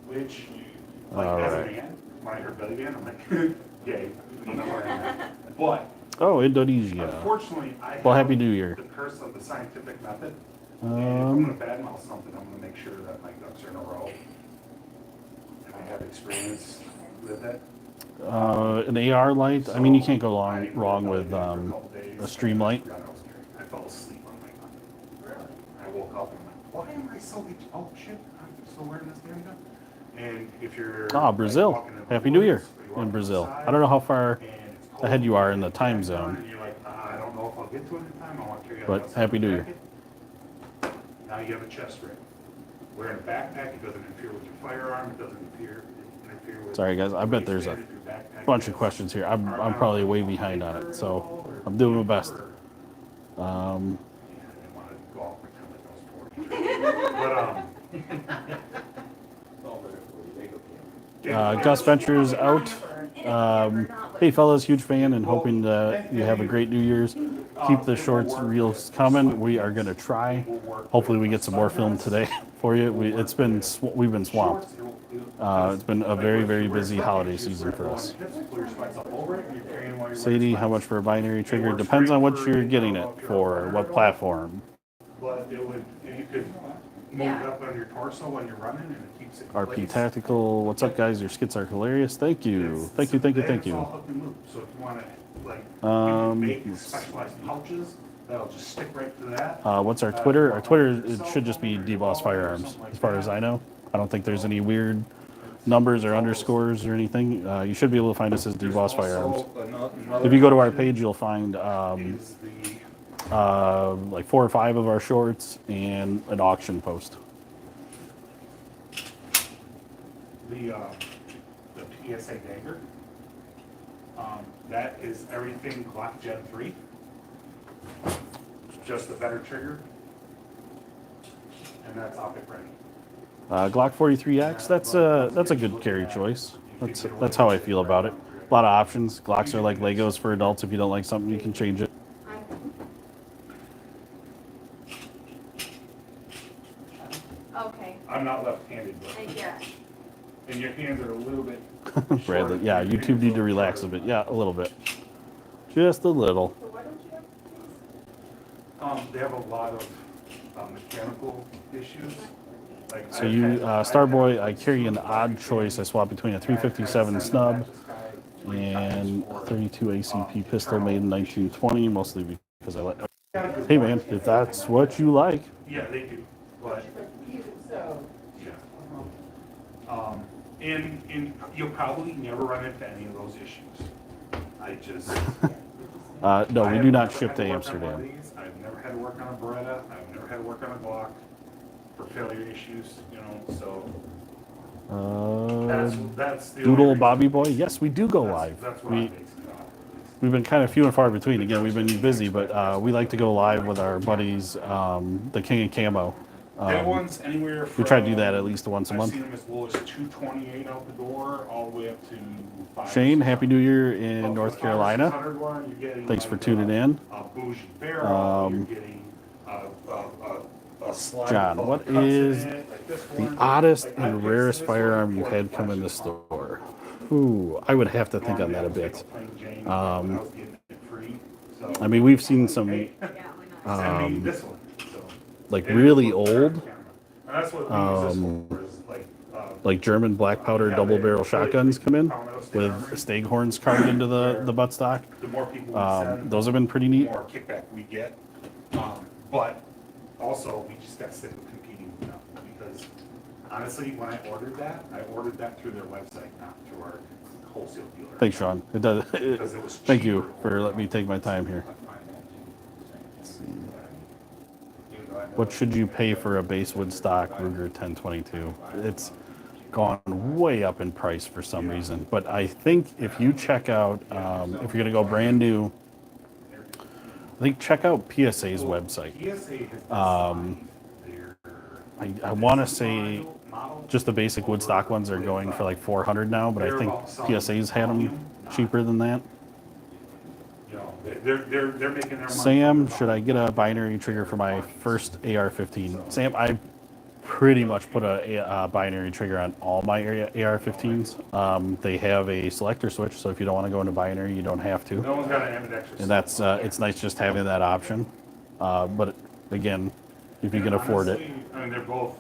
S2: Which, like,
S1: All
S2: as a
S1: right.
S2: man, when I heard belly band, I'm like, yay. You know where I'm at. But
S1: Oh, Indonesia.
S2: unfortunately, I
S1: Well,
S2: have
S1: Happy New Year.
S2: the curse of the scientific method. And if I'm gonna badmouth something, I'm gonna make sure that my ducks are in a row. And I have experience with it.
S1: An AR light. I mean, you can't go wrong with a stream light.
S2: I fell asleep on my gun. I woke up and I'm like, why am I so oh shit, I'm still wearing this damn gun. And if you're
S1: Brazil.
S2: like, walking in the
S1: Happy New Year
S2: woods, or you're walking
S1: in Brazil.
S2: outside,
S1: I don't know how far
S2: and it's cold,
S1: ahead you are in the
S2: and
S1: time
S2: it's done,
S1: zone,
S2: and you're like, I don't know if I'll get to it in time. I want to carry out
S1: but
S2: outside
S1: Happy
S2: the
S1: New Year.
S2: jacket. Now you have a chest rig. Wearing a backpack, it doesn't interfere with your firearm. It doesn't interfere with.
S1: Sorry, guys. I bet there's a bunch of questions here. I'm probably way behind on it, so I'm doing my best.
S2: Yeah, I didn't want to go off my but
S1: Gus Ventures out. Hey, fellas, huge fan and hoping that you have a great New Year's. Keep the shorts reels coming. We are going to try. Hopefully, we get some more film today for you. We've been swamped. It's been a very, very busy holiday season for us. Sadie, how much for a binary trigger? Depends on what you're getting it for, what platform.
S2: But you could move it up on your torso when you're running and it keeps it in
S1: RP
S2: place.
S1: Tactical, what's up, guys? Your skits are hilarious. Thank you. Thank you.
S2: It's all hook and loop. So if you want to, like, you can make specialized pouches that'll just stick right to that.
S1: What's our Twitter? Our Twitter, it should just be DBoss Firearms, as far as I know. I don't think there's any weird numbers or underscores or anything. You should be able to find us as DBoss Firearms. If you go to our page, you'll find
S2: Is
S1: like 4 or 5 of our shorts and an auction post.
S2: the PSA dagger. That is everything Glock Gen 3. Just a better trigger. And that's optic ready.
S1: Glock 43X, that's a good carry choice. That's how I feel about it. A lot of options. Glocks are like Legos for adults. If you don't like something, you can change it.
S4: Okay,
S2: I'm not left-handed, but
S4: yeah.
S2: and your hands are a little bit
S1: Bradley, yeah, YouTube need to relax a bit. Yeah, a little bit. Just a little.
S2: They have a lot of mechanical issues. Like
S1: So you, Starboy, I carry an odd choice. I swap between a 357 snub and a 32 ACP pistol made in 1920, mostly because I like. Hey man, if that's what you like.
S2: Yeah, they do. But yeah. And you'll probably never run into any of those issues. I just.
S1: No,
S2: I
S1: we
S2: have
S1: do not
S2: never
S1: ship
S2: had
S1: to
S2: to work on one of
S1: Amsterdam.
S2: these. I've never had to work on a Beretta. I've never had to work on a Glock for failure issues, you know, so that's the only
S1: Doodle
S2: reason.
S1: Bobby Boy. Yes, we do go live.
S2: That's what I'm
S1: We
S2: basing it off.
S1: we've been kind of few and far between. Again, we've been busy, but we like to go live with our buddies, the King of Camo.
S2: That one's anywhere from.
S1: We try to do that at least once a
S2: I've
S1: month.
S2: seen them as low as 228 out the door, all the way up to 500.
S1: Shane, Happy New Year in
S2: Well, for
S1: North
S2: the
S1: Carolina.
S2: 600 one, you're getting
S1: Thanks
S2: like
S1: for tuning in.
S2: A bougie barrel, you're getting a slide
S1: John,
S2: with
S1: what
S2: cuts in
S1: is
S2: it, like this
S1: the
S2: one.
S1: oddest
S2: Like, I
S1: and
S2: fixed
S1: rarest
S2: this one
S1: firearm you've
S2: before
S1: had
S2: it
S1: come in the
S2: flashed off.
S1: store? Ooh, I would have to think on
S2: Normally,
S1: that a
S2: I would take
S1: bit.
S2: plain Jane, but I was getting it free, so.
S1: I mean, we've seen some
S2: Hey, send me this one, so.
S1: like
S2: And
S1: really
S2: it's better on
S1: old,
S2: camera. And that's what we use this for, is
S1: like German black powder
S2: yeah,
S1: double
S2: they
S1: barrel
S2: really
S1: shotguns come in
S2: pound those
S1: with
S2: down.
S1: staghorns carved into the buttstock.
S2: The more people we send,
S1: Those have been pretty
S2: the
S1: neat.
S2: more kickback we get. But also, we just got sick of competing with them, because honestly, when I ordered that through their website, not through our wholesale dealer.
S1: Thanks, Sean. It does.
S2: Because it was
S1: Thank you
S2: cheaper.
S1: for letting me take my time here. What should you pay for a base Woodstock Ruger 1022? It's gone way up in price for some reason. But I think if you check out, if you're going to go brand new, I think check out PSA's website.
S2: PSA has
S1: I want to say just the basic Woodstock ones are going for like 400 now, but I think PSA's had them cheaper than that.
S2: you know, they're making their money.
S1: Sam, should I get a binary trigger for my first AR-15? Sam, I pretty much put a binary trigger on all my AR-15s. They have a selector switch, so if you don't want to go into binary, you don't have to.
S2: No one's got an ambidextrous.
S1: And that's it's nice just having that option. But again, if you can afford it,
S2: Honestly, I mean, they're both.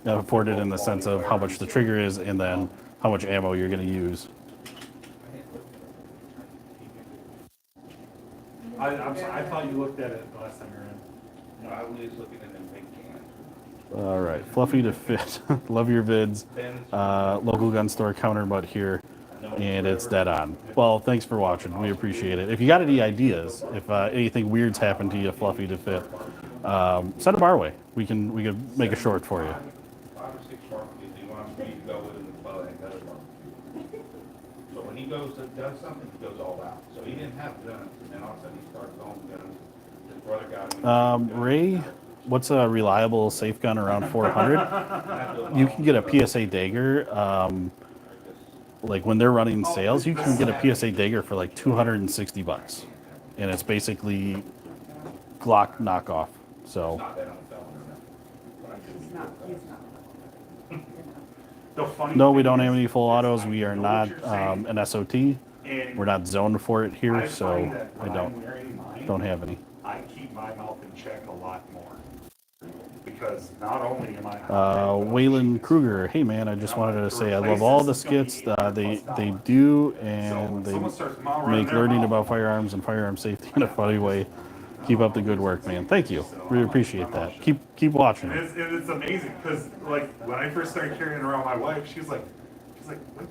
S1: afford it in the sense of how much the trigger is and then how much ammo you're going to use.
S2: I thought you looked at it the last time you were in.
S4: No, I was just looking at them big cans.
S1: All right, fluffy to fit. Love your vids. Local gun store counterbutt here, and it's dead on. Well, thanks for watching. We appreciate it. If you got any ideas, if anything weird's happened to you, fluffy to fit, send them our way. We can make a short for you.
S4: 5 or 6 sharpies, he wants me to go with him and blow that gun one. So when he goes to does something, he goes all out. So he didn't have guns, and then all of a sudden he started going guns. His brother got him.
S1: Ray, what's a reliable safe gun around 400? You can get a PSA Dagger. Like when they're running sales, you can get a PSA Dagger for like $260, and it's basically Glock knockoff. So
S4: Not that on the felon or nothing.
S2: The funny
S1: no, we
S2: thing
S1: don't
S2: is,
S1: have any full autos.
S2: I
S1: We are
S2: know
S1: not
S2: what you're saying,
S1: an SOT.
S2: and
S1: We're not zoned for it here,
S2: I
S1: so
S2: find that
S1: I
S2: when I'm wearing mine,
S1: don't have any.
S2: I keep my mouth in check a lot more. Because not only am I
S1: Waylon Kruger, hey man, I just wanted to say I love all the skits they do, and they make learning about firearms and firearm safety in a funny way. Keep up the good work, man. Thank you. Really appreciate that. Keep watching.
S2: It's amazing because like when I first started carrying around my wife, she was like,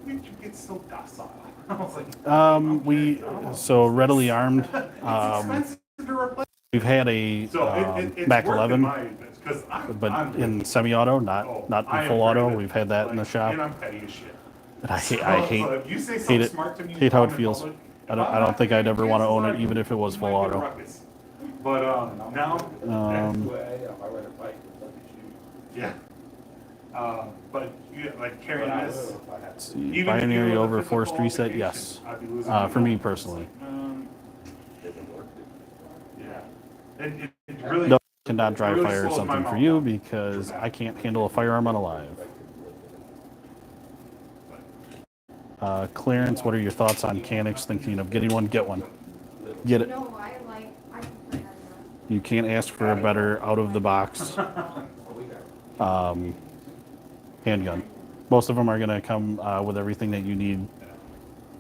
S2: when did you get so docile? I was like,
S1: So readily armed.
S2: it's expensive to replace.
S1: We've had a
S2: So it's
S1: Mac
S2: worth
S1: 11,
S2: because
S1: but in semi-auto, not in full auto. We've had that in the shop.
S2: And I'm petty as shit.
S1: And I
S2: So
S1: hate
S2: if you say
S1: hate
S2: something
S1: it.
S2: smart to me,
S1: Hate how it
S2: in
S1: feels.
S2: public,
S1: I don't think I'd ever want to own it, even if it was full
S2: you might get a
S1: auto.
S2: ruckus. But now,
S4: If I ride a bike, it's like a shoe.
S2: yeah. But you, like carrying this,
S1: See,
S2: even if you
S1: binary
S2: were
S1: over
S2: the physical
S1: forced reset,
S2: qualification,
S1: yes.
S2: I'd be losing
S1: For
S2: my
S1: me
S2: mind.
S1: personally.
S2: Yeah. It really.
S1: No, cannot dry
S2: really
S1: fire
S2: slows my
S1: something for
S2: mouth
S1: you
S2: down.
S1: because I can't handle a firearm on a live. Clarence, what are your thoughts on Canix? Thinking of getting one? Get one. Get it.
S5: No, I prefer that.
S1: You can't ask for a better out of the box handgun. Most of them are going to come with everything that you need.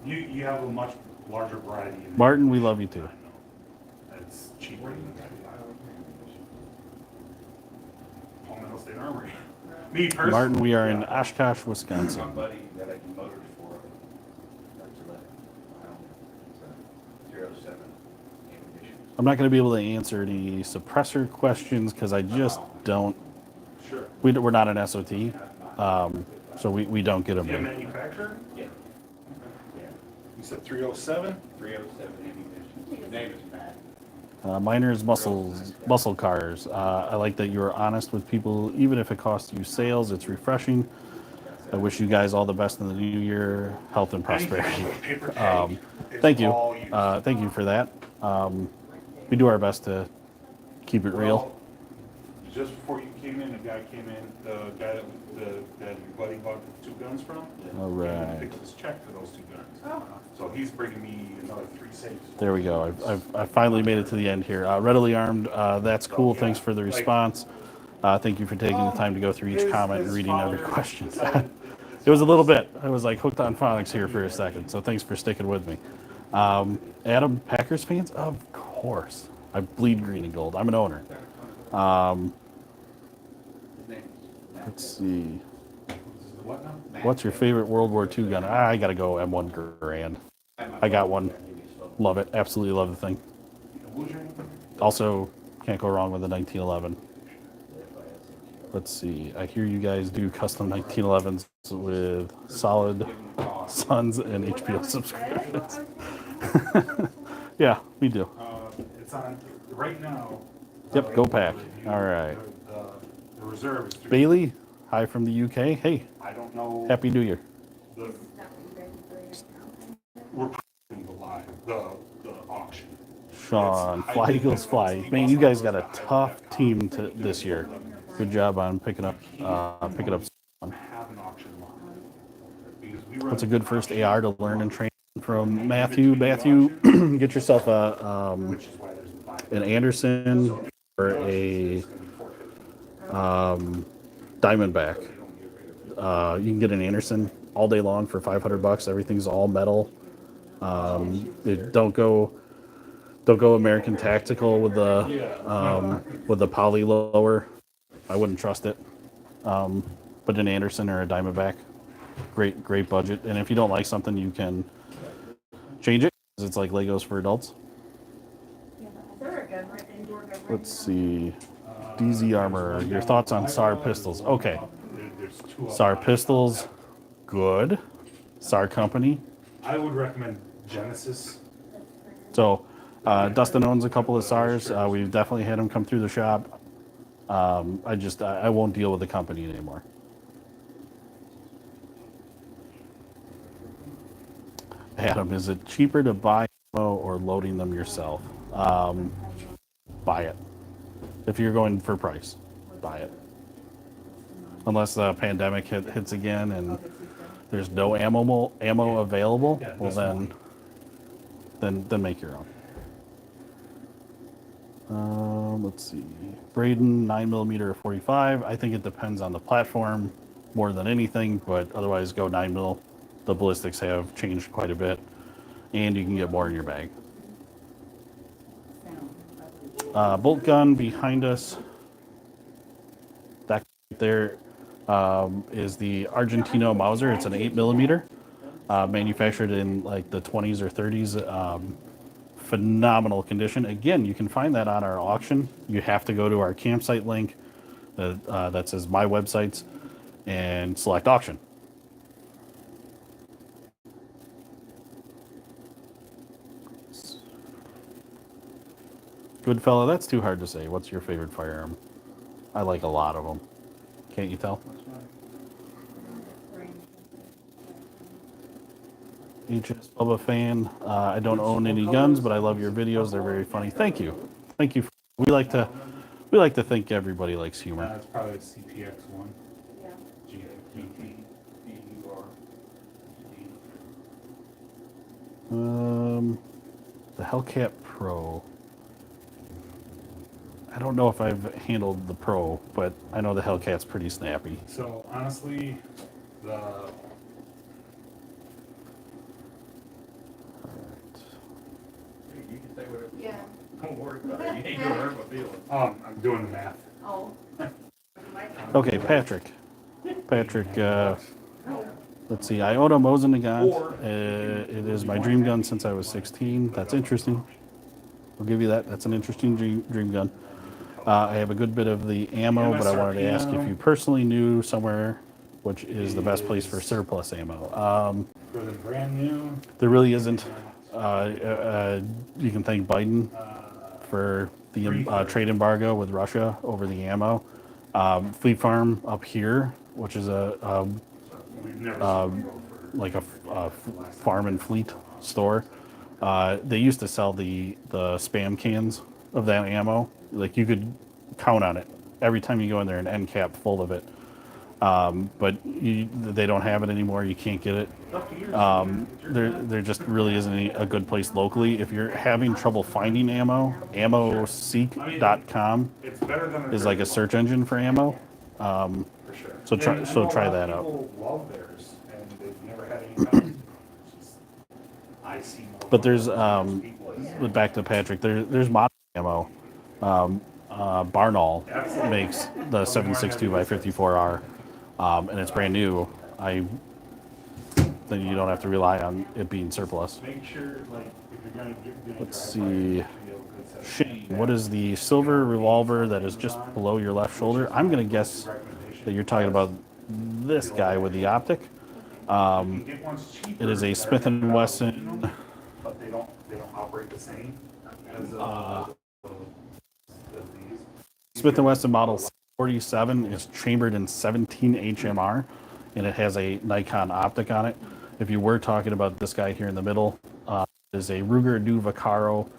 S2: You have a much larger variety.
S1: Martin, we love you too.
S2: It's cheaper than Palmetto State Armory. Me personally.
S1: Martin, we are in Oshkosh, Wisconsin.
S4: Somebody that I do motors for, that's a 07 ammunition.
S1: I'm not going to be able to answer any suppressor questions because I just don't.
S2: Sure.
S1: We're not an SOT, so we don't get them
S2: Do you have
S1: in.
S2: manufacturer?
S4: Yeah. Yeah.
S2: You said 307?
S4: 307 ammunition. His name is Matt.
S1: Miners, muscle cars. I like that you're honest with people, even if it costs you sales. It's refreshing. I wish you guys all the best in the new year, health and prosperity. Thank you. Thank you for that. We do our best to keep it real.
S2: Well, just before you came in, a guy came in, the guy that your buddy bought the 2 guns from.
S1: All
S2: came in
S1: right.
S2: and picked his check for those 2 guns. So he's bringing me another 3 safes.
S1: There we go. I finally made it to the end here. Readily armed. That's cool.
S2: yeah,
S1: Thanks for the response. Thank you for taking the time to go through each comment and reading every question. It was a little bit. I was like hooked on phonics here for a second. So thanks for sticking with me. Adam, Packers fans? Of course. I bleed green and gold. I'm an owner. Let's see.
S2: What now?
S1: What's your favorite World War II gun? I got to go M1 Garand. I got one. Love it. Absolutely love the thing.
S2: What was your name?
S1: Also, can't go wrong with the 1911. Let's see. I hear you guys do custom 1911s with solid Suns and HBO subscriptions. Yeah, we do.
S2: It's on right now.
S1: Yep, go pack. All right.
S2: The reserve is 3.
S1: Bailey, hi from the UK. Hey,
S2: I don't know.
S1: Happy New Year.
S2: The, we're putting the live, the auction.
S1: Sean, Fly Eagles Fly. Man, you guys got a tough team this year. Good job on picking up.
S2: Have an auction line. Because we
S1: What's a good first AR to learn and train from Matthew? Matthew, get yourself
S2: which is why there's the buy.
S1: an Anderson or a Diamondback. You can get an Anderson all day long for $500. Everything's all metal. Don't go American Tactical with the poly lower. I wouldn't trust it. But an Anderson or a Diamondback, great budget. And if you don't like something, you can change it. It's like Legos for adults.
S5: They're a good indoor good.
S1: Let's see. DZ Armor, your thoughts on SAR pistols? Okay.
S2: There's 2
S1: SAR pistols, good. SAR company.
S2: I would recommend Genesis.
S1: So Dustin owns a couple of SARs. We've definitely had him come through the shop. I won't deal with the company anymore. Adam, is it cheaper to buy ammo or loading them yourself? Buy it. If you're going for price, buy it. Unless the pandemic hits again and there's no ammo available, well then make your own. Let's see. Braden, 9mm or 45. I think it depends on the platform more than anything, but otherwise go 9mm. The ballistics have changed quite a bit, and you can get more in your bag. Bolt gun behind us. That right there is the Argentino Mauser. It's an 8mm, manufactured in like the 20s or 30s. Phenomenal condition. Again, you can find that on our auction. You have to go to our campsite link that says my websites and select auction. Good fella, that's too hard to say. What's your favorite firearm? I like a lot of them. Can't you tell? HS Bubba fan. I don't own any guns, but I love your videos. They're very funny. Thank you. Thank you. We like to think everybody likes humor.
S2: That's probably a CPX1.
S5: Yeah.
S2: GT.
S1: The Hellcat Pro. I don't know if I've handled the Pro, but I know the Hellcat's pretty snappy.
S2: So honestly, the
S4: You can say whatever.
S5: Yeah.
S4: Don't worry about it. You ain't gonna hurt my feelings.
S2: I'm doing the math.
S5: Oh.
S1: Okay, Patrick. Patrick, let's see. I own a Mosin Nagant. It is my dream gun since I was 16. That's interesting. I'll give you that. That's an interesting dream gun. I have a good bit of the ammo, but I wanted to ask if you personally knew somewhere which is the best place for surplus ammo.
S2: For the brand new,
S1: There really isn't. You can thank Biden for the trade embargo with Russia over the ammo. Fleet Farm up here, which is
S2: we've never seen
S1: like a farm and fleet store. They used to sell the spam cans of that ammo. Like you could count on it every time you go in there, an end cap full of it. But they don't have it anymore. You can't get it. There just really isn't a good place locally. If you're having trouble finding ammo, ammoseek.com
S2: it's better than
S1: is like a search engine for ammo.
S2: for sure.
S1: So try-
S2: And I
S1: so
S2: know a
S1: try
S2: lot of
S1: that out.
S2: people love theirs, and they've never had any problems. It's just- I see more
S1: But there's
S2: people as-
S1: back to Patrick. There's modern ammo. Barnall makes the 7.62 by 54R, and it's brand new. Then you don't have to rely on it being surplus.
S2: Make sure, like, if you're gonna
S1: Let's
S2: drive by,
S1: see.
S2: make sure you have a good set of
S1: Shane, what is the silver revolver that is just below your left shoulder? I'm gonna guess that you're talking about this guy with the optic.
S2: You can get ones cheaper
S1: It is a
S2: that are
S1: Smith & Wesson.
S2: But they don't operate the same as these.
S1: Smith & Wesson model 47 is chambered in 17 HMR, and it has a Nikon optic on it. If you were talking about this guy here in the middle, it is a Ruger Du Vaccaro,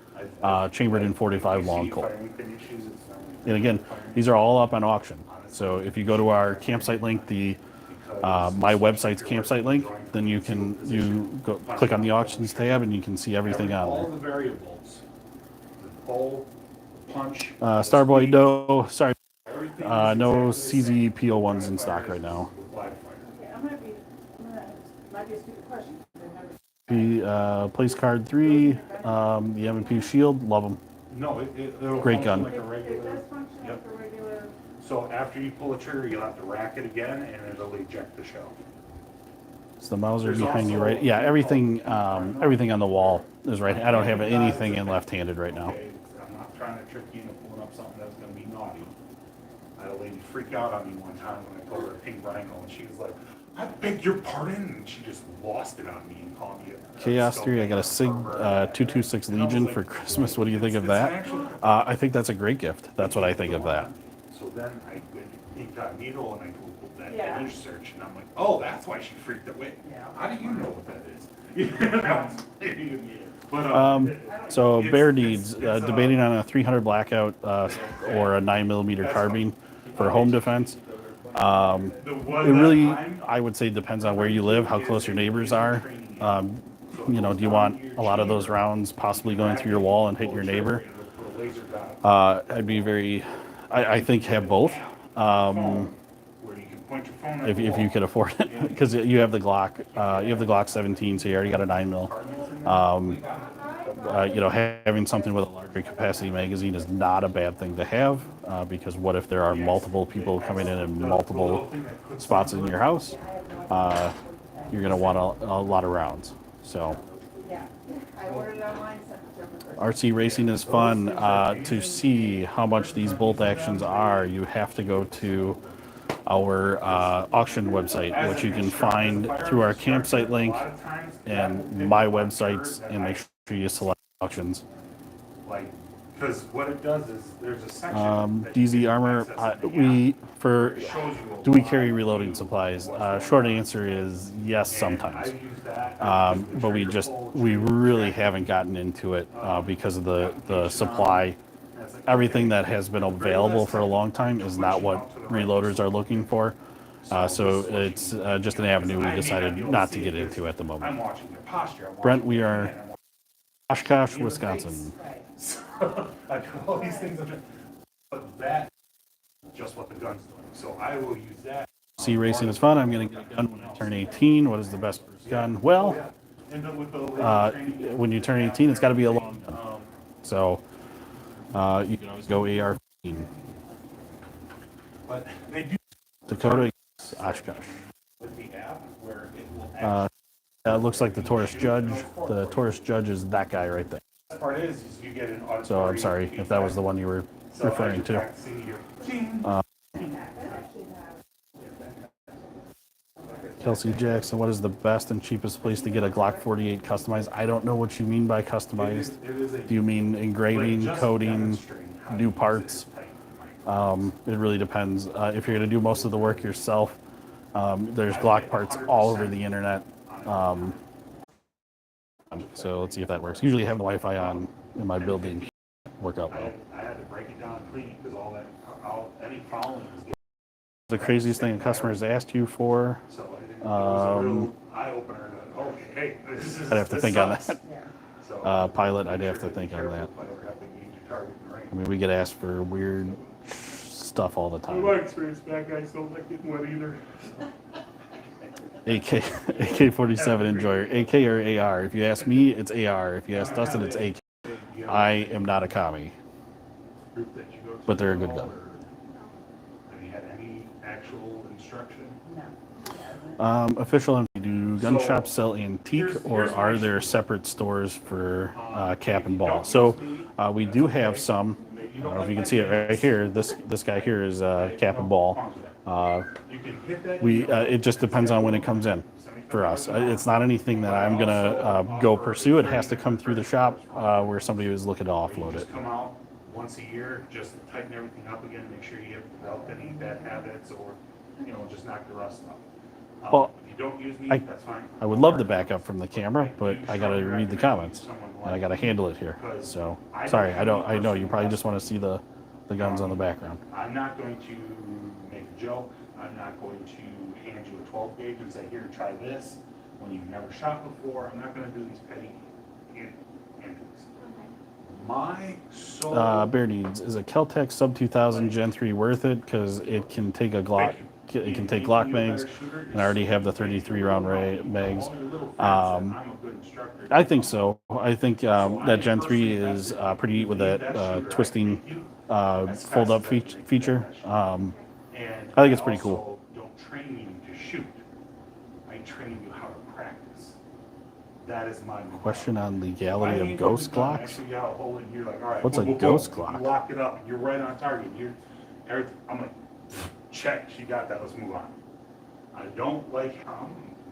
S1: chambered in 45 long Colt. And again, these are all up on auction. So if you go to our campsite link, my website's campsite link, then you go click on the auctions tab and you can see everything on
S2: All
S1: there.
S2: the variables, the pull, the punch.
S1: Starboy, no, sorry,
S2: Everything
S1: no
S2: is exactly the same.
S1: CZPO ones in stock right now.
S2: With live fire.
S5: Okay, might be a stupid question.
S1: The place card 3, the M&P Shield, love them.
S2: No, it'll
S1: Great
S2: function
S1: gun.
S2: like a
S5: It
S2: regular.
S5: does function like
S2: Yep.
S5: a regular,
S2: So after you pull the trigger, you'll have to rack it again, and it'll eject the shell.
S1: It's the Mauser behind you, right? Yeah, everything on the wall is right. I don't have anything in left-handed right now.
S2: Okay, I'm not trying to trick you into pulling up something that's gonna be naughty. I had a lady freak out on me one time when I told her a pink rhino, and she was like, "I beg your pardon," and she just lost it on me and called me a
S1: Chaos 3, I got a SIG 226 Legion for Christmas. What do you think of that? I think that's a great gift. That's what I think of that.
S2: So then I went incognito and I googled that
S5: Yeah.
S2: image search, and I'm like, oh, that's why she freaked out. Wait, how do you know what that is? But
S1: So
S2: it's-
S1: Bear
S2: it's-
S1: Deeds,
S2: it's,
S1: debating on a 300 blackout or a 9mm carbine for home defense. It really, I would say, depends on where you live, how close your neighbors are. Do you want a lot of those rounds possibly going through your wall and hit your neighbor? I'd be I think have both.
S2: Where you can point your phone at
S1: If
S2: the
S1: you
S2: wall.
S1: could afford it, because you have the Glock 17, so you already got a 9mm. Having something with a larger capacity magazine is not a bad thing to have, because what if there are multiple people coming in multiple spots in your house? You're going to want a lot of rounds. So
S5: yeah. I ordered it online, sent it to them for
S1: RC racing is fun. To see how much these bolt actions are, you have to go to our auction website, which you can find through our campsite link and my websites, and make sure you select auctions.
S2: Like, because what it does is there's a section. that you
S1: DZ
S2: can
S1: armor,
S2: access in the app. It shows you a
S1: do we
S2: lot
S1: carry
S2: of
S1: reloading supplies? Short answer is yes, sometimes.
S2: And I use that.
S1: But we really haven't gotten into it because of the supply. Everything that has been available for a long time is not what reloaders are looking for. So it's just an avenue we decided not to get into at the
S2: I'm
S1: moment.
S2: watching their posture. I'm
S1: Brent,
S2: watching
S1: we
S2: their
S1: are
S2: hand, I'm watching
S1: Oshkosh,
S2: in the
S1: Wisconsin.
S5: Right.
S2: So, I do all these things, but that just what the gun's doing. So I will use that.
S1: See, racing is fun. I'm going to get a gun when I turn 18. What is the best first gun? Well,
S2: And then with the lady training,
S1: when you turn 18, it's got to be a long gun. So you can always go AR-15.
S2: but they do
S1: Dakota, Oshkosh.
S2: with the app where it will actually.
S1: It looks like the Taurus Judge. The Taurus Judge is that guy right there.
S2: The best part is you get an auditory.
S1: So I'm sorry if that was the one you were
S2: So
S1: referring
S2: as you're
S1: to.
S2: practicing your ching,
S1: Kelsey Jackson, what is the best and cheapest place to get a Glock 48 customized? I don't know what you mean by customized.
S2: it is a
S1: Do you mean engraving,
S2: just
S1: coating,
S2: demonstrating how to
S1: new
S2: use
S1: parts?
S2: this type.
S1: It really depends. If you're going to do most of the work yourself, there's Glock parts all over the internet. So let's see if that works. Usually having the Wi-Fi on in my building work out well.
S2: I had to break it down and clean it because any fouling was.
S1: The craziest thing a customer has asked you for,
S2: So it was a real eye opener. Okay, hey, this is.
S1: I'd have to
S2: this
S1: think on
S2: sucks.
S1: that.
S5: Yeah.
S2: So,
S1: Pilot, I'd have to think on that. I mean, we get asked for weird stuff all the
S2: In my
S1: time.
S2: experience, bad guys don't like getting wet either.
S1: AK-47 Enjoyer, AK or AR? If you ask me, it's AR. If you ask Dustin, it's AK. I am not a commie, but they're a good gun.
S2: Have you had any actual instruction?
S5: No.
S1: Official, do gun shops sell antique or are there separate stores for cap and ball? So we do have some. I don't know if you can see it right here. This guy here is cap and ball. It just depends on when it comes in for us. It's not anything that I'm gonna go pursue. It has to come through the shop where somebody was looking to offload it.
S2: Just come out once a year, just tighten everything up again, make sure you haven't developed any bad habits or, just knock the rust off.
S1: Well,
S2: If you don't use me, that's fine.
S1: I would love to back up from the camera, but I gotta read the comments and I gotta handle it here. So sorry, I know you probably just want to see the guns on the background.
S2: I'm not going to make a joke. I'm not going to hand you a 12 gauge and say, here, try this, when you've never shot before. I'm not going to do these petty antics. My soul.
S1: Bear Needs, is a Kel-Tec Sub 2000 Gen 3 worth it? Because it can take a Glock. It can take Glock mags, and I already have the 33 round mags. I think so. I think that Gen 3 is pretty neat with that twisting fold up feature. I think it's pretty cool.
S2: Don't train you to shoot. I train you how to practice. That is my
S1: Question on legality of ghost Glocks.
S2: Actually, you got a hole in here, like, all right,
S1: What's a
S2: boom, boom,
S1: ghost
S2: boom.
S1: Glock?
S2: You lock it up. You're right on target. I'm like, check. She got that. Let's move on. I don't like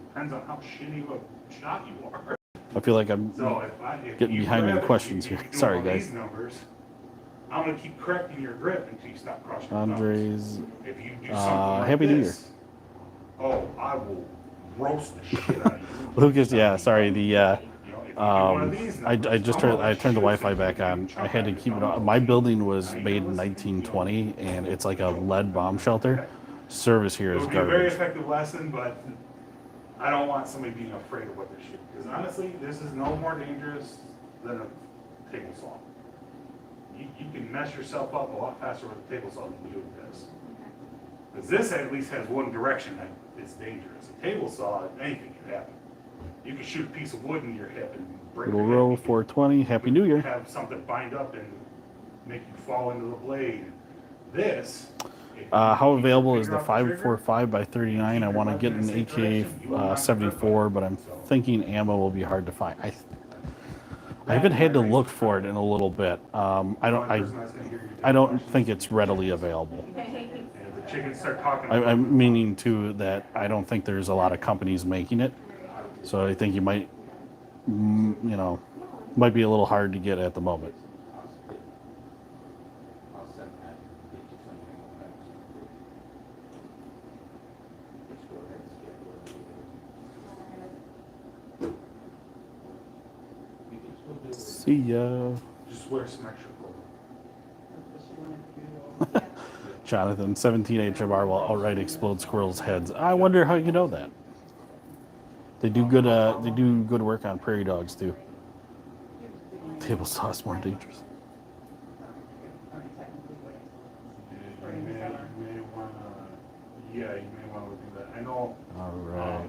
S2: depends on how shitty of a shot you are.
S1: I feel like I'm
S2: So if
S1: getting
S2: you
S1: behind in
S2: grab it,
S1: questions
S2: you
S1: here.
S2: keep doing
S1: Sorry,
S2: all
S1: guys.
S2: these numbers, I'm gonna keep correcting your grip until you stop crushing. your thumbs.
S1: Andres.
S2: If you do something like
S1: Happy New Year.
S2: this, oh, I will roast the shit out of you.
S1: Lucas, yeah, sorry. The
S2: You know, if you do one of these
S1: I
S2: numbers,
S1: just
S2: I'm
S1: turned
S2: gonna
S1: I turned the
S2: shoot
S1: Wi-Fi back on. I had to keep it on. My building was made in 1920, and it's like a lead bomb shelter. Service here
S2: It
S1: is
S2: would be a very
S1: garbage.
S2: effective lesson, but I don't want somebody being afraid of what they're shooting. Because honestly, this is no more dangerous than a table saw. You can mess yourself up a lot faster with a table saw than you do with this. Because this at least has one direction that is dangerous. A table saw, anything can happen. You can shoot a piece of wood in your hip and break
S1: Little
S2: your
S1: row
S2: hip.
S1: 420. Happy New Year.
S2: Have something bind up and make you fall into the blade. This.
S1: How available is the 545 by 39? I want to get an AK 74, but I'm thinking ammo will be hard to find. I haven't had to look for it in a little bit. I don't think it's readily available.
S2: The chickens start talking.
S1: I'm meaning too that I don't think there's a lot of companies making it, so I think you might, might be a little hard to get at the moment.
S4: I'll send that, get you some ammo packs. Let's go ahead and schedule it. You can still do it.
S1: See ya.
S2: Just wear some extra clothes.
S1: Jonathan, 17 HMR will outright explode squirrels' heads. I wonder how you know that. They do good. They do good work on prairie dogs too. Table saw is more dangerous.
S2: You may want to, yeah, you may want to do that. I know.
S1: All right.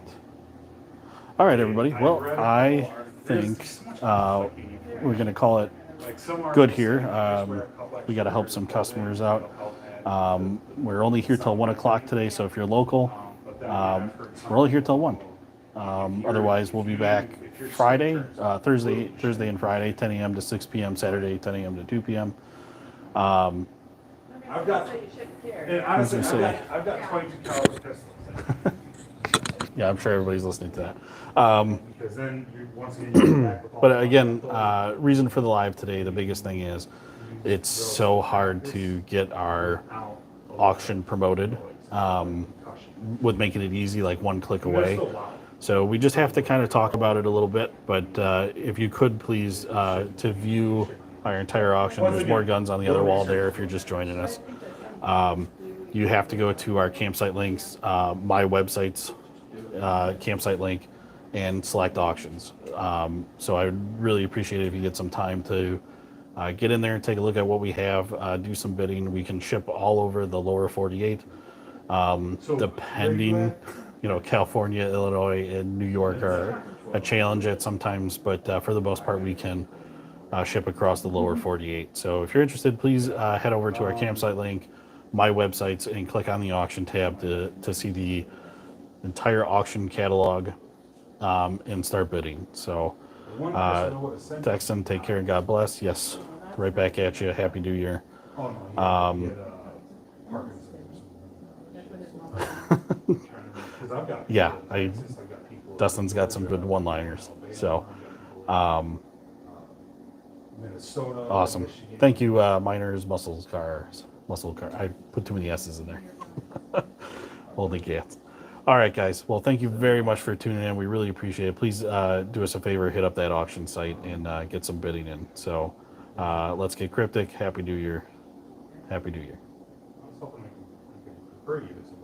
S1: All right, everybody. Well, I think we're going to call it good here. We got to help some customers out. We're only here till 1 o'clock today, so if you're local, we're only here till 1. Otherwise, we'll be back Friday, Thursday and Friday, 10 a.m. to 6 p.m., Saturday, 10 a.m. to 2 p.m.
S2: I've got,
S5: So you shouldn't care.
S2: and honestly,
S1: Say-
S2: I've got 22 caliber pistols.
S1: Yeah, I'm sure everybody's listening to that.
S2: Because then once again, you're back with all
S1: But
S2: the
S1: again,
S2: pistols.
S1: reason for the live today, the biggest thing is it's so hard to get our auction promoted with making it easy, like one click away. So we just have to kind of talk about it a little bit. But if you could please, to view our entire auction, there's more guns on the other wall there if you're just joining us. You have to go to our campsite links, my website's campsite link, and select auctions. So I would really appreciate it if you get some time to get in there and take a look at what we have, do some bidding. We can ship all over the lower 48. Depending, California, Illinois, and New York are a challenge at sometimes, but for the most part, we can ship across the lower 48. So if you're interested, please head over to our campsite link, my websites, and click on the auction tab to see the entire auction catalog and start bidding. So text them, take care, and God bless. Yes, right back at you. Happy New Year. Yeah, Dustin's got some good one-liners. So, awesome. Thank you, Miners, Muscle Car. I put too many S's in there. Holy cats. All right, guys. Well, thank you very much for tuning in. We really appreciate it. Please do us a favor, hit up that auction site and get some bidding in. So, let's get cryptic. Happy New Year. Happy New Year.
S2: I was hoping I could refer you to somebody.